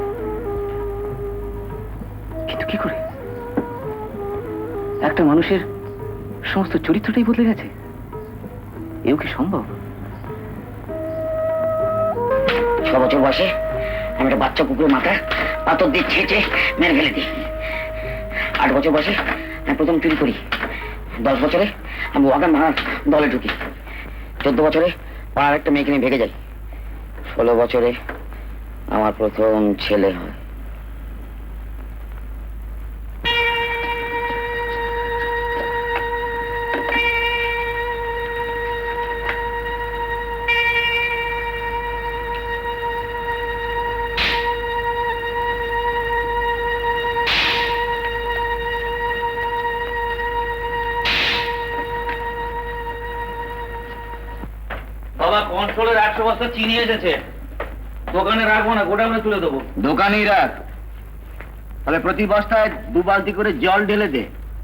কিন্তু কি করে? একটা মানুষের সমস্ত চরিত্রটাই বদলে গেছে, এও কি সম্ভব? 6 বছর বয়সে আমি একটা বাচ্চা কুকুরের মাথা পাথর দিয়ে ছেঁচে মেরে ফেলে দিই। 8 বছর বয়সে আমি প্রথম চুরি করি। 10 বছরে আমি ওয়াগান ভাঙার দলে ঢুকি। 14 বছরে পাড়ার একটা মেয়েকে নিয়ে ভেগে যাই। 16 বছরে আমার প্রথম ছেলে হয়। বাবা, কন্ট্রোলের 100 বস্তা চিনি এসেছে। দোকানে রাখবো না, গোডাউনে তুলে দেবো। দোকানেই রাখ, তাহলে প্রতি বস্তায় 2 বালতি করে জল ঢেলে দে,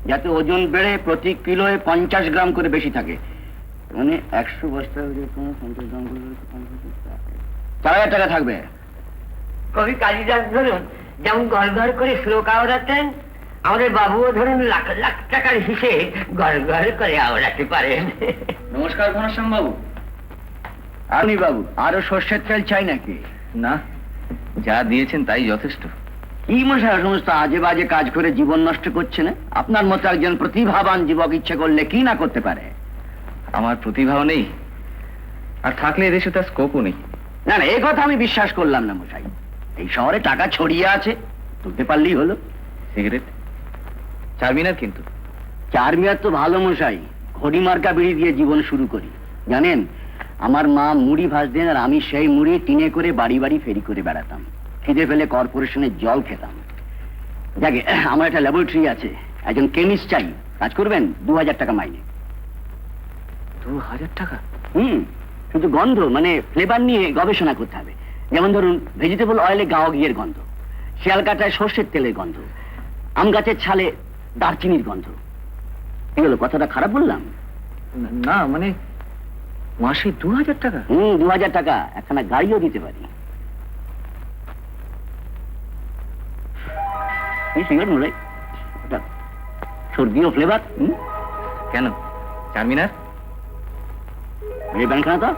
যাতে ওজন বেড়ে প্রতি কিলোয় 50 গ্রাম করে বেশি থাকে। মানে 100 বস্তা 50 গ্রাম করে 4,000 টাকা থাকবে। কবি কালিদাস ধরুন যেমন ঘর ঘর করে শ্লোক আওড়াতেন, আমাদের বাবুও ধরুন লাখ লাখ টাকার হিসেবে ঘর ঘর করে আওড়াতে পারেন। নমস্কার ঘনশ্যাম বাবু। আপনি বাবু, আরো সর্ষের তেল চাই নাকি? না, যা দিয়েছেন তাই যথেষ্ট। কি মশাই সমস্ত আজে বাজে কাজ করে জীবন নষ্ট করছে না? আপনার মতো একজন প্রতিভাবান যুবক ইচ্ছে করলে কি না করতে পারে। আমার প্রতিভাও নেই, আর থাকলে এদেশে তার স্কোপও নেই। না না, এই কথা আমি বিশ্বাস করলাম না মশাই। এই শহরে টাকা ছড়িয়ে আছে, তুলতে পারলেই হলো। সিগারেট চারমিনার কিন্তু। 4 মিনিট তো ভালো মশাই, ঘড়ি মার্কা বিড়ি দিয়ে জীবন শুরু করি। জানেন, আমার মা মুড়ি ভাজতেন আর আমি সেই মুড়ি টিনে করে বাড়ি বাড়ি ফেরি করে বেড়াতাম, খিদে ফেলে কর্পোরেশনের জল খেতাম। যাকে আমার একটা ল্যাবরেটরি আছে, একজন কেমিস্ট চাই, কাজ করবেন, 2000 টাকা মাইনে। 2000 টাকা? কিন্তু গন্ধ মানে ফ্লেভার নিয়ে গবেষণা করতে হবে। যেমন ধরুন ভেজিটেবল অয়েলে গাও ঘিয়ের গন্ধ, শিয়াল কাটায় সর্ষের তেলের গন্ধ, আম গাছের ছালে দারচিনির গন্ধ। এগুলো কথাটা খারাপ বললাম? না মানে মাসে 2000 টাকা? 2000 টাকা, একখানা গাড়িও দিতে পারি। এই সিগারেট মনে হয় সর্দিও ফ্লেভার। কেন, চারমিনার? এই ব্যাংকখানা তো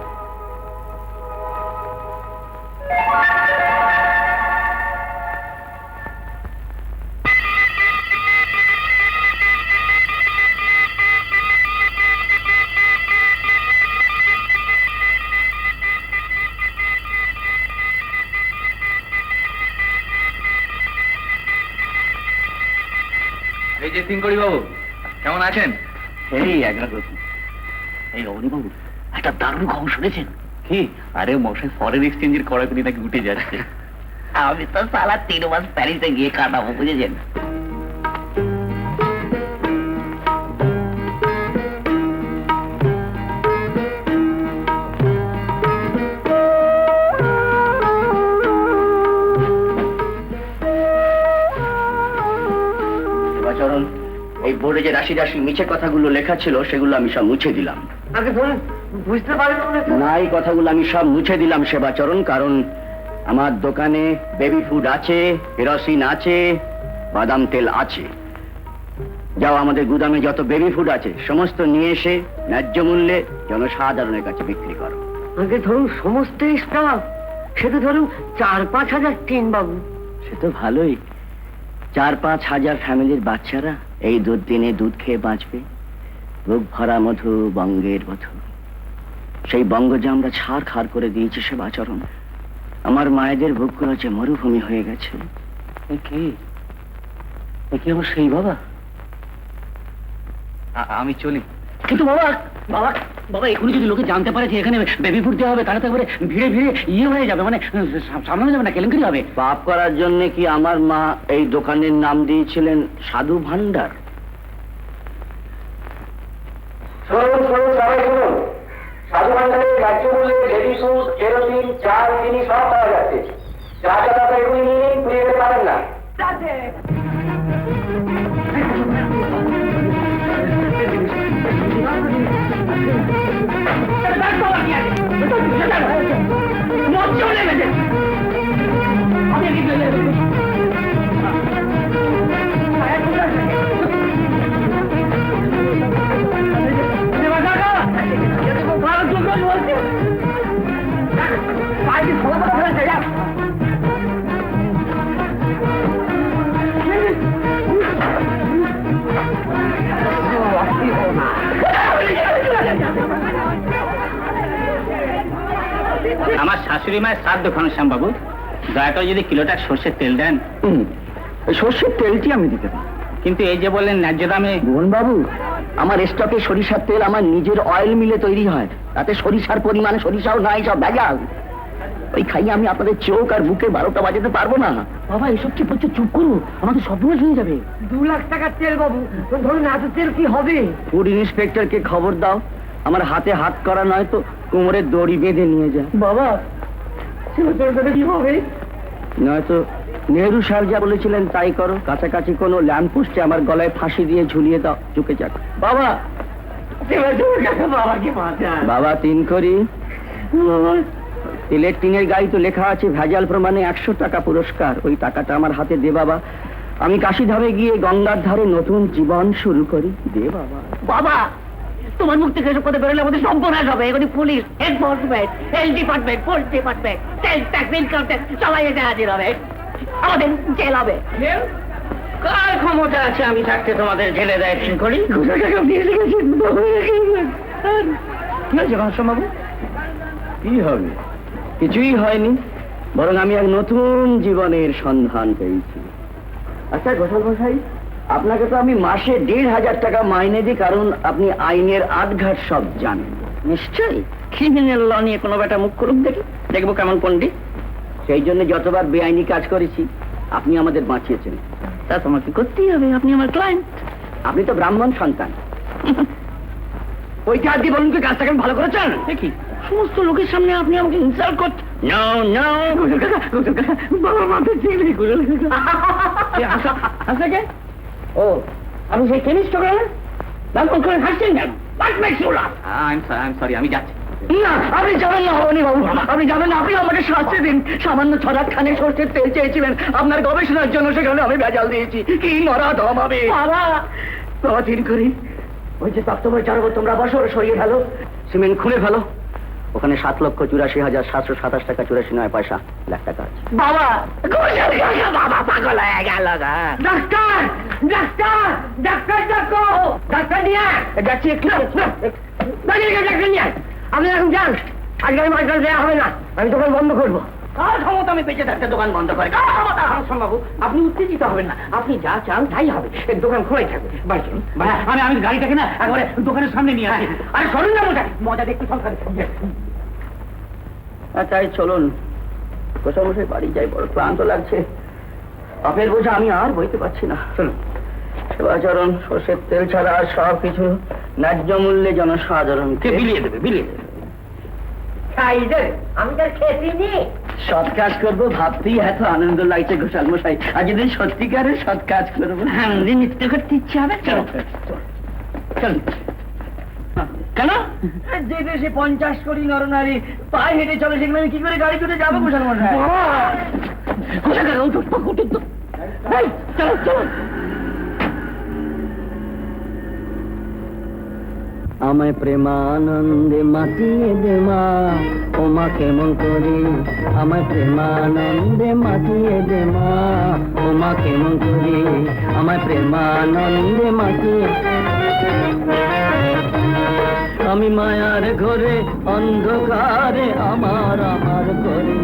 এই যে তিনকড়ি বাবু, কেমন আছেন? এই এই অবনীবাবু, একটা দারুণ খবর শুনেছেন? কি? আরে মশাই, ফরেন এক্সচেঞ্জের কড়াকড়ি নাকি উঠে যাচ্ছে। আমি তো সালা 3 মাস প্যারিসে গিয়ে কাটাবো, বুঝেছেন? চরণ, এই বোর্ডে যে রাশি রাশি মিছে কথাগুলো লেখা ছিল সেগুলো আমি সব মুছে দিলাম। আগে ধরুন, বুঝতে পারেন না, এই কথাগুলো আমি সব মুছে দিলাম সেবাচরণ, কারণ আমার দোকানে বেবি ফুড আছে, কেরোসিন আছে, বাদাম তেল আছে। যাও আমাদের গুদামে যত বেবি ফুড আছে সমস্ত নিয়ে এসে ন্যায্য মূল্যে জনসাধারণের কাছে বিক্রি করো। আগে ধরুন সমস্ত স্টাফ, সে তো ধরুন 4-5 হাজার টিন বাবু। সে তো ভালোই, 4-5 হাজার ফ্যামিলির বাচ্চারা এই দুর্দিনে দুধ খেয়ে বাঁচবে। বুক ভরা মধু, বঙ্গের মধু, সেই বঙ্গ যে আমরা ছাড় খাড় করে দিয়েছি সেবাচরণ। আমার মায়েদের বুকগুলো যে মরুভূমি হয়ে গেছে। কি আমার সেই বাবা? আমি চলি। কিন্তু বাবা বাবা বাবা, এখনই যদি লোকে জানতে পারে যে এখানে বেবি ফুড দেওয়া হবে, তাহলে তো একবারে ভিড়ে ভিড়ে ইয়ে হয়ে যাবে, মানে সামলানো যাবে না, কেলেঙ্কারি হবে। পাপ করার জন্য কি আমার মা এই দোকানের নাম দিয়েছিলেন সাধু ভান্ডার? শুনুন শুনুন সবাই শুনুন, সাধু ভান্ডারে ন্যায্য মূল্যে বেবি ফুড, কেরোসিন, চাল, চিনি সব পাওয়া যাচ্ছে। যা যা টাকা এগুলি নিয়ে নিন, ফিরে যেতে পারেন না। আমার শাশুড়ি মায়ের শ্রাদ্ধ ঘনশ্যাম বাবু, দয়া করে যদি কিলোটা সর্ষের তেল দেন। সর্ষের তেলটি আমি দিতে পারি, কিন্তু এই যে বললেন ন্যায্য দামে। মোহন বাবু, আমার স্টকে সরিষার তেল আমার নিজের অয়েল মিলে তৈরি হয়, তাতে সরিষার পরিমাণে সরিষাও নাই, সব ভেজাল। ওই খাইয়ে আমি আপনাদের চোখ আর বুকে 12টা বাজাতে পারবো না। বাবা এসব কি বলছো, চুপ করো, আমাদের সর্বনাশ হয়ে যাবে। 2 লাখ টাকার তেল বাবু, ধরুন এত তেল কি হবে? ফুড ইন্সপেক্টরকে খবর দাও, আমার হাতে হাত করা নয় তো কোমরে দড়ি বেঁধে নিয়ে যা। বাবা কি হবে? নয়তো নেহরু সাহেব যা বলেছিলেন তাই করো, কাছাকাছি কোনো ল্যাম্প পোস্টে আমার গলায় ফাঁসি দিয়ে ঝুলিয়ে দাও, চুকে যাক। বাবা বাবাকে বাঁচান। বাবা 3 করি। তেলের টিনের গাড়ি তো লেখা আছে ভেজাল প্রমাণে 100 টাকা পুরস্কার, ওই টাকাটা আমার হাতে দে বাবা, আমি কাশীধামে গিয়ে গঙ্গার ধারে নতুন জীবন শুরু করি, দে বাবা। বাবা, তোমার মুখ থেকে এসব কথা বেরোলে আমাদের সর্বনাশ হবে। এখানে police, enforcement, health department, post department, sales tax, income tax সবাই এসে হাজির হবে, আমাদের জেল হবে। কার ক্ষমতা আছে আমি থাকতে তোমাদের জেলে দেয় 3 করি? বাবু কি হবে? কিছুই হয়নি, বরং আমি এক নতুন জীবনের সন্ধান পেয়েছি। আচ্ছা গোসাল মশাই, আপনাকে তো আমি মাসে 1,500 টাকা মাইনে দিই, কারণ আপনি আইনের আটঘাট সব জানেন। নিশ্চয়ই ক্রিমিনাল ল নিয়ে কোনো বেটা মুখ করুক, দেখবো কেমন পন্ডিত। সেই জন্য যতবার বেআইনি কাজ করেছি আপনি আমাদের বাঁচিয়েছেন, তা তোমাকে করতেই হবে, আপনি আমার ক্লায়েন্ট। আপনি তো ব্রাহ্মণ সন্তান। ওইটা আর কি বলুন, কি কাজটাকে ভালো করেছেন? দেখি সমস্ত লোকের সামনে আপনি আমাকে ইনসাল্ট করছেন। বাবা মাকে চিনি আপনাকে। ও আপনি সেই কেমিস্ট করে হাসছেন কেন? আমি যাচ্ছি। না, আপনি যাবেন না হবনি বাবু, আপনি যাবেন না। আপনি আমাকে শাস্তি দিন। সামান্য 6 খানে সরষের তেল চেয়েছিলেন আপনার গবেষণার জন্য, সেখানে আমি ভেজাল দিয়েছি। কি নরাধম হবে বাবা। বাবা দিন করি ওই যে তক্তবই চারবো, তোমরা বসো, সরিয়ে ফেলো, সিমেন্ট খুলে ফেলো। ওখানে 7,84,727 টাকা 84 পয়সা লাখ টাকা আছে। বাবা বাবা পাগল হয়ে গেল। ডাক্তার ডাক্তার ডাক্তার ডাকো, ডাক্তার নিয়ে যাচ্ছি। একটু ডাক্তার নিয়ে আপনি এখন যান। আজকে আমি মাছ দেওয়া হবে না, আমি দোকান বন্ধ করবো। কার ক্ষমতা আমি বেঁচে থাকতে দোকান বন্ধ করে? কার ক্ষমতা? বাবু আপনি উত্তেজিত হবেন না, আপনি যা চান তাই হবে। দোকান খোলাই থাকবে। বাড়ি চলুন। আমি গাড়িটাকে না একবারে দোকানের সামনে নিয়ে আসি। আরে সরুন না, মজা দেখতে সংসারে। তাই চলুন কোষামশাই, বাড়ি যাই, বড় ক্লান্ত লাগছে। পাপের বোঝা আমি আর বইতে পারছি না। চলুন। সেবাচরণ সর্ষের তেল ছাড়া সব কিছু ন্যায্য মূল্যে জনসাধারণকে বিলিয়ে দেবে, বিলিয়ে দেবে। আমি তার খেতে নি সৎ কাজ করবো ভাবতেই এত আনন্দ লাগছে ঘোষাল মশাই। আর যদি সত্যিকারের সৎ কাজ করবো, হ্যাঁ নৃত্য করতে ইচ্ছে হবে। চলো চলুন। কেন? যে দেশে 50 কোটি নরনারী পায়ে হেঁটে চলে, সেখানে আমি কি করে গাড়ি করে যাবো ঘোষাল মশাই? চলো চলো। আমায় প্রেমানন্দে মাতিয়ে দে মা, ও মা কেমন করে। আমায় প্রেমানন্দে মাতিয়ে দে মা, ও মা কেমন করে। আমায় প্রেমানন্দে মাতিয়ে। আমি মায়ার ঘরে অন্ধকারে আমার আমার করে,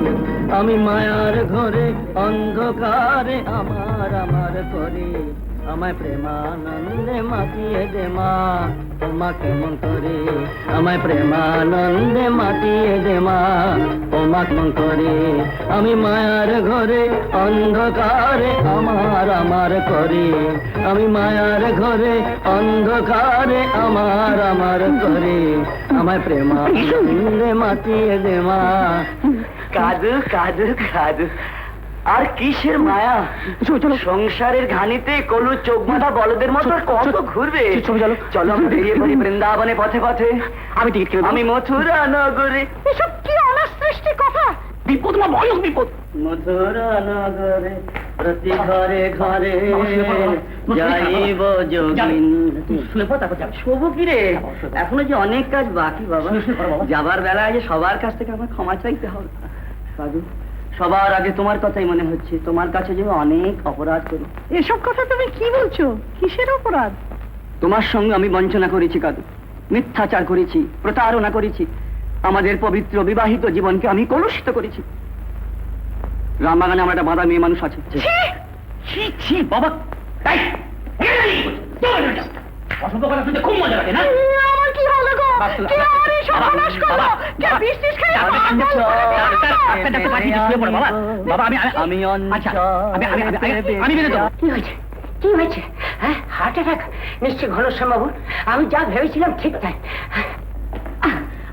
আমি মায়ার ঘরে অন্ধকারে আমার আমার করে। আমায় প্রেমানন্দে মাতিয়ে দে মা, ও মা কেমন করে। আমায় প্রেমানন্দে মাতিয়ে দে মা, ও মা কেমন করে। আমি মায়ার ঘরে অন্ধকারে আমার আমার করে, আমি মায়ার ঘরে অন্ধকারে আমার আমার করে। আমায় প্রেমানন্দে মাতিয়ে দে মা। কাদু কাদু কাদু। আর কিসের মায়া? সংসারের ঘানিতে কলু চোখ বাঁধা বলদের মতো কত ঘুরবে। চলো চলো, আমি বেরিয়ে পড়ি বৃন্দাবনে পথে পথে। আমি টিকিট কিনে, আমি মথুরা নগরে। এসব কি অনাসৃষ্টি কথা? বিপদ না, ভয়ানক বিপদ। মথুরা নগরে প্রতি ঘরে ঘরে যাইব যোগিন। শোভো কি রে? এখনো যে অনেক কাজ বাকি বাবা। যাবার বেলায় যে সবার কাছ থেকে আমার ক্ষমা চাইতে হবে। সাধু, সবার আগে তোমার কথাই মনে হচ্ছে, তোমার কাছে যে অনেক অপরাধ করি। এসব কথা তুমি কি বলছো? কিসের অপরাধ? তোমার সঙ্গে আমি বঞ্চনা করেছি কাদু, মিথ্যাচার করেছি, প্রতারণা করেছি, আমাদের পবিত্র বিবাহিত জীবনকে আমি কলুষিত করেছি। রামবাগানে আমার একটা বাঁধা মেয়ে মানুষ আছে। বাবা পছন্দ করা শুনতে খুব মজা লাগে না? আমার কি হলো গো? কে আমার এই সর্বনাশ করলো? কে বৃষ্টিস খাই আমি কি হয়েছে? কি হয়েছে? হ্যাঁ, হার্ট অ্যাটাক নিশ্চয় ঘনশ্যাম বাবু। আমি যা ভেবেছিলাম ঠিক তাই।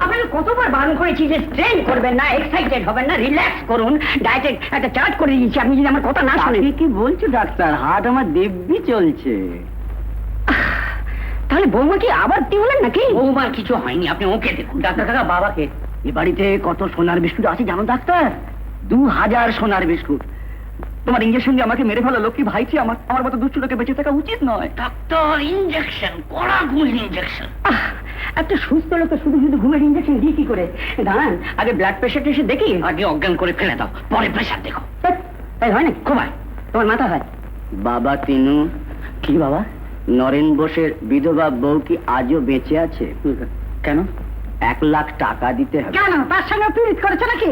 আপনাকে কতবার বারণ করেছি যে স্ট্রেন করবেন না, এক্সাইটেড হবেন না, রিল্যাক্স করুন। ডায়েটে একটা চার্ট করে দিয়েছি, আপনি যদি আমার কথা না শোনেন। কি বলছো ডাক্তার? হার্ট আমার দিব্যি চলছে। তাহলে বৌমা কি আবার টিউলেন নাকি? বৌমার কিছু হয়নি, আপনি ওকে দেখুন। ডাক্তার কাকা, বাবাকে। এ বাড়িতে কত সোনার বিস্কুট আছে জানো ডাক্তার? 2000 সোনার বিস্কুট। তোমার ইঞ্জেকশন দিয়ে আমাকে মেরে ফেলা লক্ষ্মী ভাইছি আমার। আমার মতো দুষ্ট লোকে বেঁচে থাকা উচিত নয়। ডাক্তার, ইঞ্জেকশন, কড়া ঘুমের ইঞ্জেকশন। একটা সুস্থ লোকে শুধু শুধু ঘুমের ইঞ্জেকশন দিয়ে কি করে? দাঁড়ান, আগে ব্লাড প্রেশার এসে দেখি। আগে অজ্ঞান করে ফেলে দাও, পরে প্রেশার দেখো। তাই হয় না? ঘুমায়, তোমার মাথা হয়। বাবা তিনু। কি বাবা? নরেন বোসের বিধবা বউ কি আজও বেঁচে আছে? কেন? 1 লাখ টাকা দিতে হবে। কেন? তার সঙ্গে পীড়িত করেছে নাকি?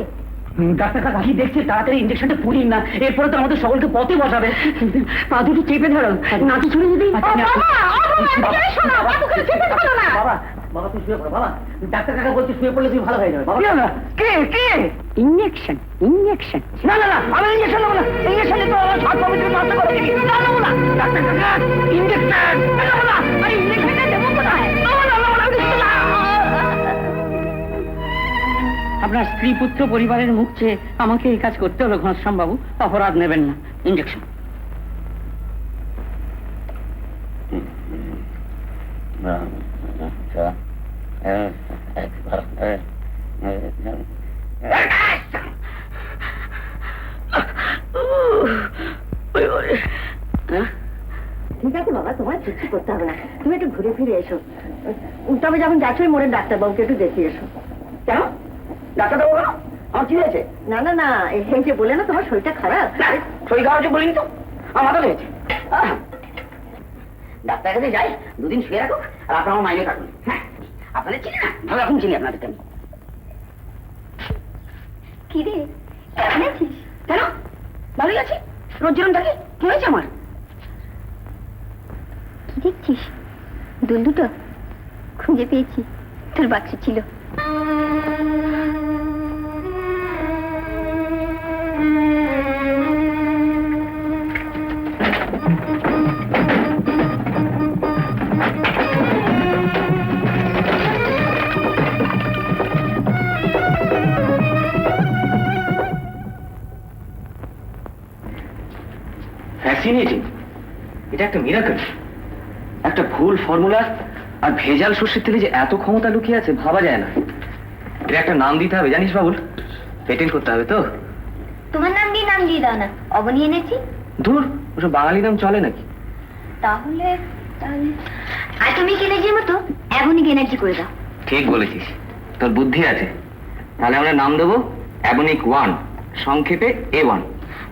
ডাক্তার কাকা কি দেখছে, তাড়াতাড়ি ইঞ্জেকশনটা পুড়িন না, এরপরে তো আমাদের সকলকে পথে বসাবে। পা দুটো চেপে ধরো, নাকি ছুড়ে যদি। বাবা বাবা তুই শুয়ে পড়ো বাবা, ডাক্তার কাকা বলছে শুয়ে পড়লে তুমি ভালো হয়ে যাবে বাবা। কে কে? Injection injection? না না না, আমি ইঞ্জেকশন নেবো না, ইঞ্জেকশন তো আমার হাত পা ভিতরে নষ্ট করে দিবি। না নেবো না ডাক্তার কাকা, ইঞ্জেকশন নেবো না, আমি ইঞ্জেকশনটা দেবো কোথায়? আপনার স্ত্রী পুত্র পরিবারের মুখ চেয়ে আমাকে এই কাজ করতে হলো ঘনশ্যাম বাবু, অপরাধ নেবেন না। ইঞ্জেকশন। ঠিক আছে বাবা, তোমার কিচ্ছু করতে হবে না, তুমি একটু ঘুরে ফিরে এসো। তবে যখন যাচ্ছ ওই মোড়ের ডাক্তারবাবুকে একটু দেখিয়ে এসো। কেন ডাক্তারবাবু আমার কি হয়েছে? না না না, এই যে বলে না তোমার শরীরটা খারাপ। শরীর খারাপ হচ্ছে বলিনি তো, আমারও হয়েছে। ডাক্তার কাছে যাই, দুদিন শুয়ে রাখো আর আপনার আমার মাইনে কাটুন। হ্যাঁ আপনাদের চিনি না, ভালো এখন চিনি আপনাদেরকে আমি। কি রে, কেমন আছিস? কেন ভালোই আছি, রোজ যেরকম থাকে। কি হয়েছে আমার? কি দেখছিস? দুল দুটো খুঁজে পেয়েছি, তোর বাচ্চা ছিল। ফ্যাসিনেটিং, এটা একটা মিরাকল। একটা ভুল ফর্মুলা আর ভেজাল সর্ষের তেলে যে এত ক্ষমতা লুকিয়ে আছে ভাবা যায় না। এটা একটা নাম দিতে হবে জানিস বাবুল, পেটেন্ট করতে হবে তো। তোমার নাম দিয়ে দাও না, অবনী এনেছি। দূর, ওসব বাঙালি নাম চলে নাকি? তাহলে আর তুমি এনার্জির মতো অ্যাবনিক এনার্জি করে দাও। ঠিক বলেছিস, তোর বুদ্ধি আছে। তাহলে আমরা নাম দেবো অ্যাবনিক 1, সংক্ষেপে A1।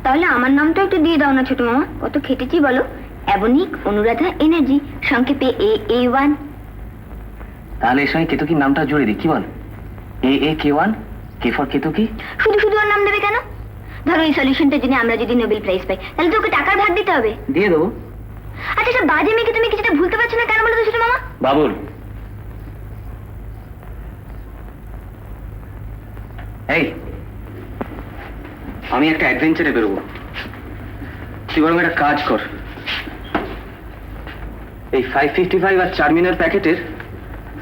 তাহলে আমার নামটা একটু দিয়ে দাও না ছোট মামা, কত খেটেছি বলো। অ্যাবনিক অনুরাধা এনার্জি, সংক্ষেপে AA1। তাহলে এর সঙ্গে কেতকীর নামটা জুড়ে দিই, কি বল? AA-K1, K ফর কেতকী। শুধু শুধু ওর নাম দেবে কেন? ধরো এই সলিউশনটার জন্য আমরা যদি নোবেল প্রাইজ পাই, তাহলে তোকে টাকার ভাগ দিতে হবে। দিয়ে দেবো। আচ্ছা সব বাজে মেয়েকে তুমি কিছুটা ভুলতে পারছো না কেন বলো তো ছোট মামা? বাবুল, এই আমি একটা অ্যাডভেঞ্চারে বেরোবো, তুই বরং একটা কাজ কর, এই 555 আর চারমিনার প্যাকেটের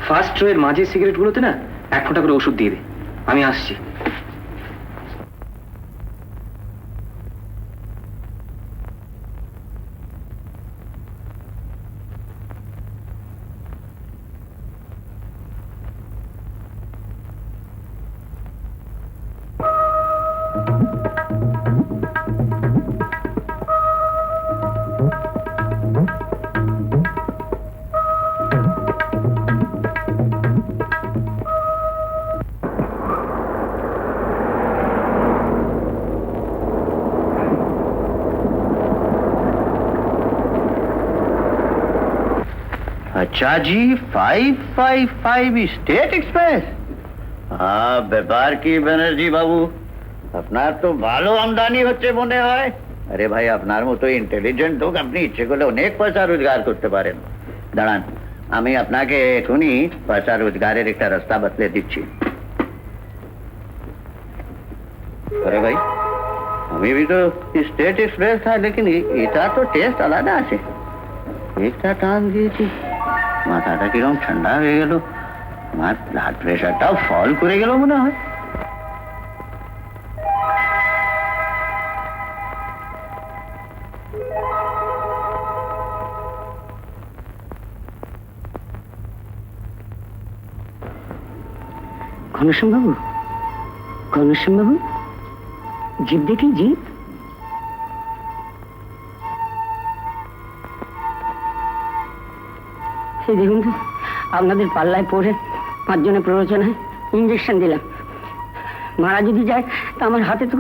ফার্স্ট রো এর মাঝের সিগারেটগুলোতে না 1 ফোঁটা করে ওষুধ দিয়ে দে, আমি আসছি। अच्छा जी, 555 स्टेट एक्सप्रेस। हाँ, ব্যাপার কি ব্যানার্জি বাবু, আপনার তো ভালো আমদানি হচ্ছে মনে হয়। আরে ভাই, আপনার মতো ইন্টেলিজেন্ট লোক আপনি ইচ্ছে করলে অনেক পয়সা রোজগার করতে পারেন। দাঁড়ান, আমি আপনাকে এখনই পয়সা রোজগারের একটা রাস্তা বদলে দিচ্ছি। अरे भाई, আমি भी तो स्टेट एक्सप्रेस था, लेकिन এটা তো টেস্ট আলাদা আছে। একটা টান দিয়েছি, মাথাটা কিরকম ঠান্ডা হয়ে গেল, আমার ব্লাড প্রেশারটাও ফল করে গেল মনে হয়। ঘনশ্যাম বাবু, ঘনশ্যাম বাবু, জিপ দেখি জিপ। সেই দেখুন তো, আপনাদের পাল্লায় পড়ে 5 জনের প্ররোচনায় ইঞ্জেকশন দিলাম। মারা যদি যায় তা আমার হাতে তো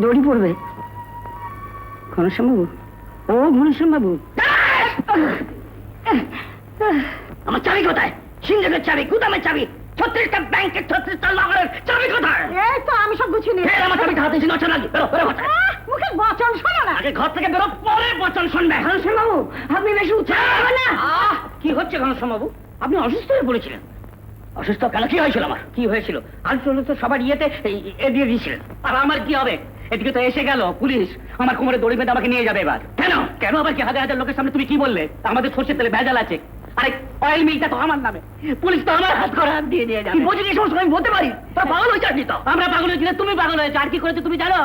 দড়ি পড়বে। ঘনশ্যাম বাবু, ও ঘনশ্যাম বাবু, আমার চাবি কোথায়? সিংহের চাবি, গুদামের চাবি, 36টা ব্যাংকের 36টা লকারের চাবি কোথায়? এই তো আমি সব গুছিয়ে নিয়ে ফের আমার চাবিটা হাতে ছিল না নাকি? বেরো বেরো ঘর থেকে। মুখে বচন শোনো না। আগে ঘর থেকে বেরো, পরে বচন শুনবে। ঘনশ্যামবাবু আপনি বেশি উৎসাহ করবেন না। কি হচ্ছে ঘনশ্যামবাবু? আপনি অসুস্থ হয়ে পড়েছিলেন। অসুস্থ কেন? কি হয়েছিল আমার? কি হয়েছিল? আজ তো সবার ইয়েতে এ দিয়ে দিয়েছিলেন। আর আমার কি হবে? এদিকে তো এসে গেল পুলিশ, আমার কোমরে দড়ি বেঁধে আমাকে নিয়ে যাবে এবার। কেন কেন আবার কি? হাজার হাজার লোকের সামনে তুমি কি বললে আমাদের সর্ষের তেলে ভেজাল আছে? আরে অয়েল মিলটা তো আমার নামে, পুলিশ তো আমার হাত করে হাত দিয়ে নিয়ে যাবে। বুঝি কি সমস্যা আমি বলতে পারি? তা পাগল হয়েছে আপনি তো। আমরা পাগল হয়েছি না, তুমি পাগল হয়েছো। আর কি করেছো তুমি জানো?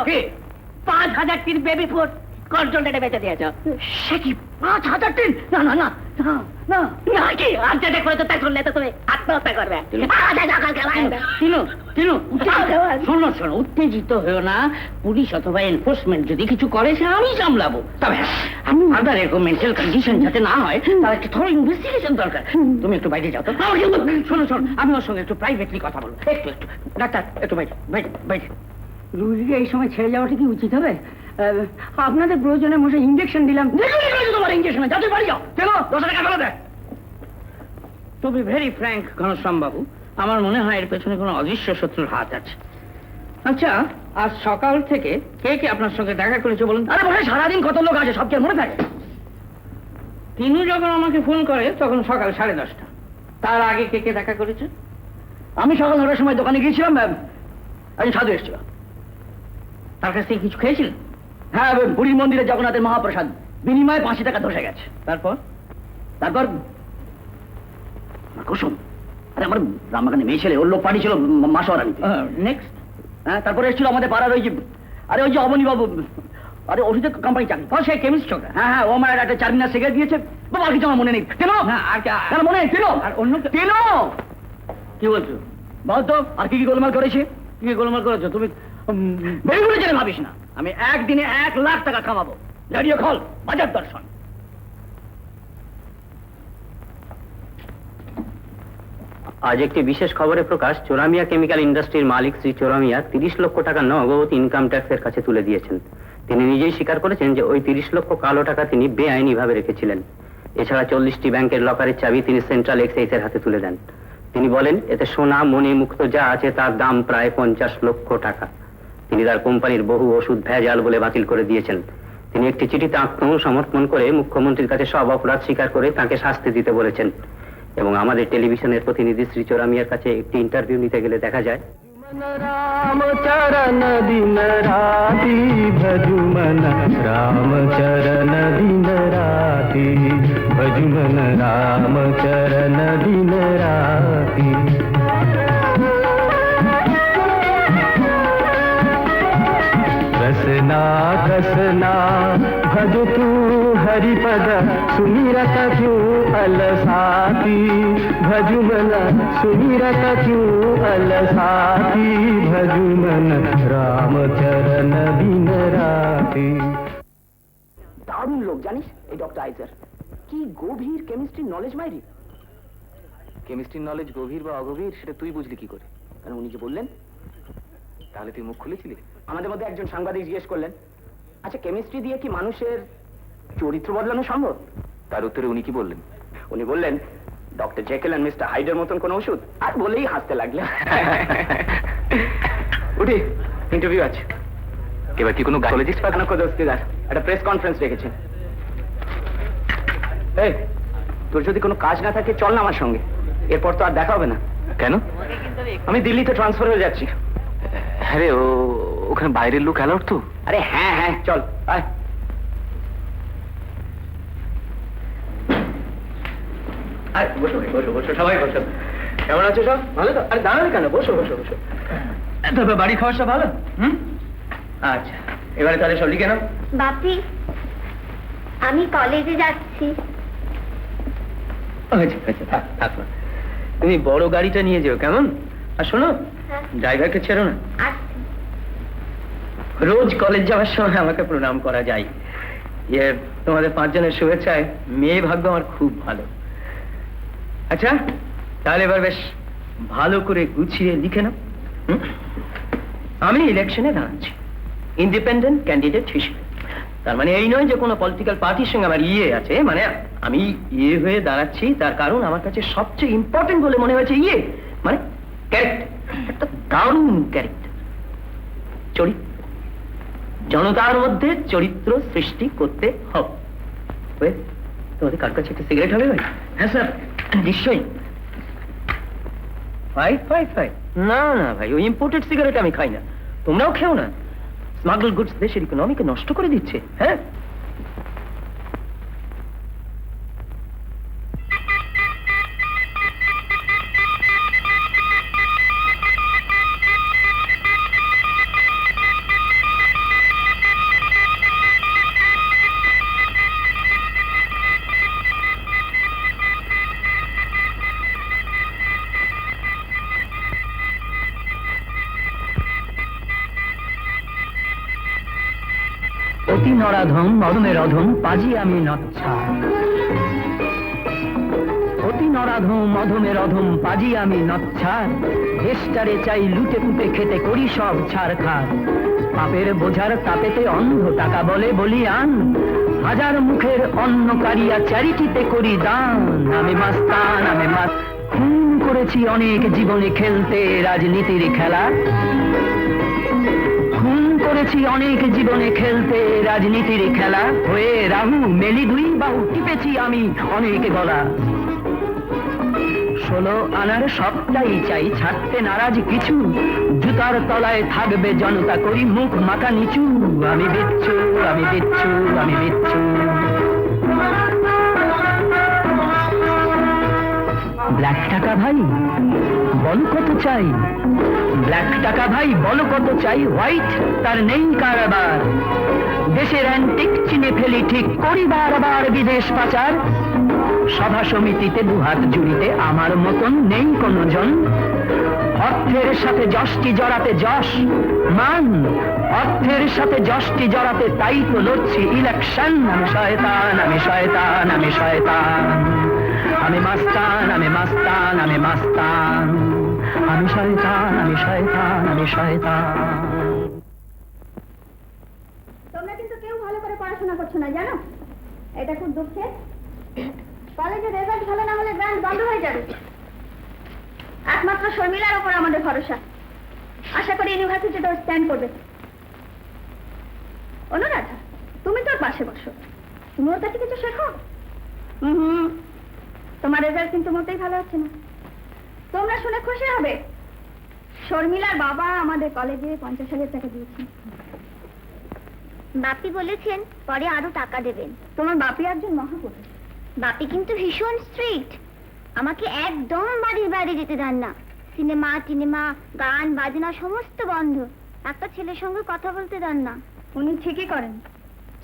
5,000 টিন বেবি ফুড কন্ট্রোলটা বেঁচে দিয়েছ। সে কি 5,000 টিন? না না না না না না, কি আর যেটা করেছো তাই করলে তো তুমি আত্মহত্যা করবে। শোনো শোনো, উত্তেজিত হয়েও না। পুলিশ অথবা এনফোর্সমেন্ট যদি কিছু করে সে আমি সামলাবো। তবে আমি আদার এরকম মেন্টাল কন্ডিশন যাতে না হয় তার একটা থরো ইনভেস্টিগেশন দরকার। তুমি একটু বাইরে যাও তো। শোনো শোনো, আমি ওর সঙ্গে একটু প্রাইভেটলি কথা বলবো। একটু একটু ডাক্তার, একটু বাইরে বাইরে বাইরে। রুগীকে এই সময় ছেড়ে যাওয়াটা কি উচিত হবে? আপনাদের প্রয়োজনে মশে ইঞ্জেকশন দিলাম। তোমার ইঞ্জেকশন যাতে বাড়ি যাও। চলো 10 টাকা ফেলে দেয়। To be very frank Ghanshyam বাবু, আমার মনে হয় এর পেছনে কোনো অদৃশ্য শত্রুর হাত আছে। আচ্ছা, আজ সকাল থেকে কে কে আপনার সঙ্গে দেখা করেছে বলুন? আরে বলে সারাদিন কত লোক আছে, সব কে মনে থাকে? তিনু যখন আমাকে ফোন করে তখন সকাল 10:30। তার আগে কে কে দেখা করেছে? আমি সকাল 9টার সময় দোকানে গিয়েছিলাম, একজন সাধু এসেছিল। তার কাছ থেকে কিছু খেয়েছিলেন? হ্যাঁ, পুরীর মন্দিরে জগন্নাথের মহাপ্রসাদ বিনিময়ে 50 টাকা ধসে গেছে। তারপর তারপর কুসুম, আরে আমার রামবাগানে মেয়ে ছেলে, ওর লোক পাঠিয়েছিল মাসোয়ারানিতে। নেক্সট, হ্যাঁ, তারপরে এসেছিল আমাদের পাড়ার ওই যে, আরে ওই যে অবনী বাবু, আরে ওষুধের কোম্পানি চাকরি, সে কেমিস্ট ছোকরা। হ্যাঁ হ্যাঁ, ও আমার একটা 4 মিনার সিগারেট দিয়েছে। বাবা আর কিছু আমার মনে নেই। কেন না? আর কেন মনে নেই? কেন? আর অন্য কেন? কি বলছো বল তো? আর কি কি গোলমাল করেছে? কি কি গোলমাল করেছো তুমি? বেগুলো জেনে ভাবিস না, আমি একদিনে 1 লাখ টাকা কামাবো। রেডিও খোল, বাজার দর্শন। আজ একটি বিশেষ খবরে প্রকাশ, চোরামিয়া কেমিক্যাল ইন্ডাস্ট্রির মালিক শ্রী চোরামিয়া 30 লক্ষ টাকা নগদ ইনকাম ট্যাক্সের কাছে তুলে দিয়েছেন। তিনি নিজেই স্বীকার করেছেন যে ওই 30 লক্ষ কালো টাকা তিনি বেআইনিভাবে রেখেছিলেন। এছাড়া 40টি ব্যাংকের লকারের চাবি তিনি সেন্ট্রাল এক্সাইজের হাতে তুলে দেন। তিনি বলেন এতে সোনা মণি মুক্ত যা আছে তার দাম প্রায় 50 লক্ষ টাকা। তিনি তার কোম্পানির বহু ওষুধ ভেজাল বলে বাতিল করে দিয়েছেন। তিনি একটি চিঠিতে আত্মসমর্পণ করে মুখ্যমন্ত্রীর কাছে সব অপরাধ স্বীকার করে তাকে শাস্তি দিতে বলেছেন। এবং আমাদের টেলিভিশনের প্রতিনিধি শ্রী চোরামিয়ার কাছে একটি ইন্টারভিউ নিতে গেলে দেখা যায়, राम चरण दिन राति भजुमन राम चरण दिन राति भजुमन राम चरण दिन राति रसना रसना भज तू हरिपद सुमिरत क्यों अलसाती भजुमन सुमिरत क्यों अलसाती भजुमन राम चरण दिन राति। দারুণ লোক জানিস এই ডক্টর আইজার, কি গভীর কেমিস্ট্রি নলেজ মাইরি। কেমিস্ট্রির নলেজ গভীর বা অগভীর সেটা তুই বুঝলি কি করে? কারণ উনি যে বললেন। তাহলে তুই মুখ খুলেছিলি? আমাদের মধ্যে একজন সাংবাদিক জিজ্ঞেস করলেন, আচ্ছা কেমিস্ট্রি দিয়ে কি মানুষের চরিত্র বদলানো সম্ভব? তার উত্তরে উনি কি বললেন? উনি বললেন ডক্টর জেকেল অ্যান্ড মিস্টার হাইডের মতন কোন ওষুধ, আর বলেই হাসতে লাগলেন। উঠি, ইন্টারভিউ আছে। এবার কি কোনো গাইনোলজিস্ট পাঠানো দোস্তিদার একটা প্রেস কনফারেন্স রেখেছেন। এই তোর যদি কোনো কাজ না থাকে চল না আমার সঙ্গে, এরপর তো আর দেখা হবে না। কেন? আমি দিল্লিতে ট্রান্সফার হয়ে যাচ্ছি। হ্যাঁ রে, ওখানে বাইরের লোক অ্যালাউড তো? আরে হ্যাঁ হ্যাঁ চল আয়। বসো বসো বসো, সবাই বসো। কেমন আছো সব? ভালো তো? আরে দাঁড়ালে কেন? বসো বসো বসো। তবে বাড়ি খাওয়া সব ভালো? আচ্ছা, এবারে তাহলে সব লিখে নাও। বাপি, আমি কলেজে যাচ্ছি। আচ্ছা আচ্ছা, থাক থাক না। তুমি বড় গাড়িটা নিয়ে যেও, কেমন? আর শোনো, ড্রাইভারকে ছেড়ো না। রোজ কলেজ যাওয়ার সময় আমাকে প্রণাম করা যায়। তোমাদের 5 জনের শুভেচ্ছায় মেয়ে ভাগ্য আমার খুব ভালো। আচ্ছা তাহলে এবার বেশ ভালো করে গুছিয়ে লিখে নাও। আমি ইলেকশনে দাঁড়াচ্ছি ইন্ডিপেন্ডেন্ট ক্যান্ডিডেট হিসেবে। তার মানে এই নয় যে কোনো পলিটিক্যাল পার্টির সঙ্গে আমার ইয়ে আছে, মানে আমি ইয়ে হয়ে দাঁড়াচ্ছি তার কারণ আমার কাছে সবচেয়ে ইম্পর্টেন্ট বলে মনে হয়েছে ইয়ে, মানে একটা দারুণ ক্যারেক্টার, চরিত্র, জনতার মধ্যে চরিত্র সৃষ্টি করতে হবে। তোমাদের কার কাছে একটা সিগারেট হবে ভাই? হ্যাঁ স্যার, নিশ্চয়ই। ফাইট ফাইট ফাইট, না না ভাই, ওই ইম্পোর্টেড সিগারেট আমি খাই না, তোমরাও খেও না। স্মাগল গুডস দেশের ইকোনমিকে নষ্ট করে দিচ্ছে। হ্যাঁ, অতি নরাধম মরমের অধম পাজি আমি নচ্ছা, অতি নরাধম অধমের অধম পাজি আমি নচ্ছা, দেশটারে চাই লুটে পুটে খেতে করি সব ছাড় খার, পাপের বোঝার তাপেতে অন্ধ টাকা বলে বলিয়ান, হাজার মুখের অন্ন কারিয়া চ্যারিটিতে করি দান, আমি মাস্তান আমি খুন করেছি অনেক জীবনে খেলতে রাজনীতির খেলা, খুন করেছি অনেক জীবনে খেলতে রাজনীতির খেলা, হয়ে রাহু মেলি দুই বাহু টিপেছি আমি অনেক গলা, 16 আনার সবটাই চাই ছাড়তে নারাজ কিছু, জুতার তলায় থাকবে জনতা করি মুখ মাথা নিচু, আমি বিচ্ছু আমি বিচ্ছু আমি বিচ্ছু। ব্ল্যাক টাকা ভাই বল কত চাই, ব্ল্যাক টাকা ভাই বল কত চাই, হোয়াইট তার নেই কারবার, দেশের অ্যান্টিক চিনে ফেলি ঠিক করি বারবার বিদেশ পাচার, সভা সমিতিতে দুহাত জুড়িতে আমার মতন নেই কোনো জন, অর্থের সাথে যশটি জড়াতে যশ মান, অর্থের সাথে যশটি জড়াতে তাই তো লড়ছি ইলেকশন, আমি শয়তান আমি শয়তান আমি শয়তান, আমি মাস্তান আমি মাস্তান আমি মাস্তান, আমি শয়তান আমি শয়তান আমি শয়তান। তোমরা কিন্তু কেউ ভালো করে পড়াশোনা করছো না জানো, এটা খুব দুঃখের। কলেজের রেজাল্ট ভালো না হলে ব্রাঞ্চ বন্ধ হয়ে যাবে। একমাত্র শর্মিলার উপর আমাদের ভরসা, আশা করি ইউনিভার্সিটিতে স্ট্যান্ড করবে। অনুরাধা, তুমি তোর পাশে বসো, তুমি ওর কাছে কিছু শেখো। তোমার রেজাল্ট কিন্তু মোটেই ভালো হচ্ছে না। তোমরা শুনে খুশি হবে, শর্মিলার বাবা আমাদের কলেজে 50,000 টাকা দিয়েছেন। বাপি বলেছেন পরে আরো টাকা দেবেন। তোমার বাপি একজন মহাপুরুষ। বাপি কিন্তু ভীষণ স্ট্রিক্ট, আমাকে একদম বাড়ির বাইরে যেতে দেন না, সিনেমা টিনেমা গান বাজনা সমস্ত বন্ধ, একটা ছেলের সঙ্গে কথা বলতে দেন না। উনি ঠিকই করেন,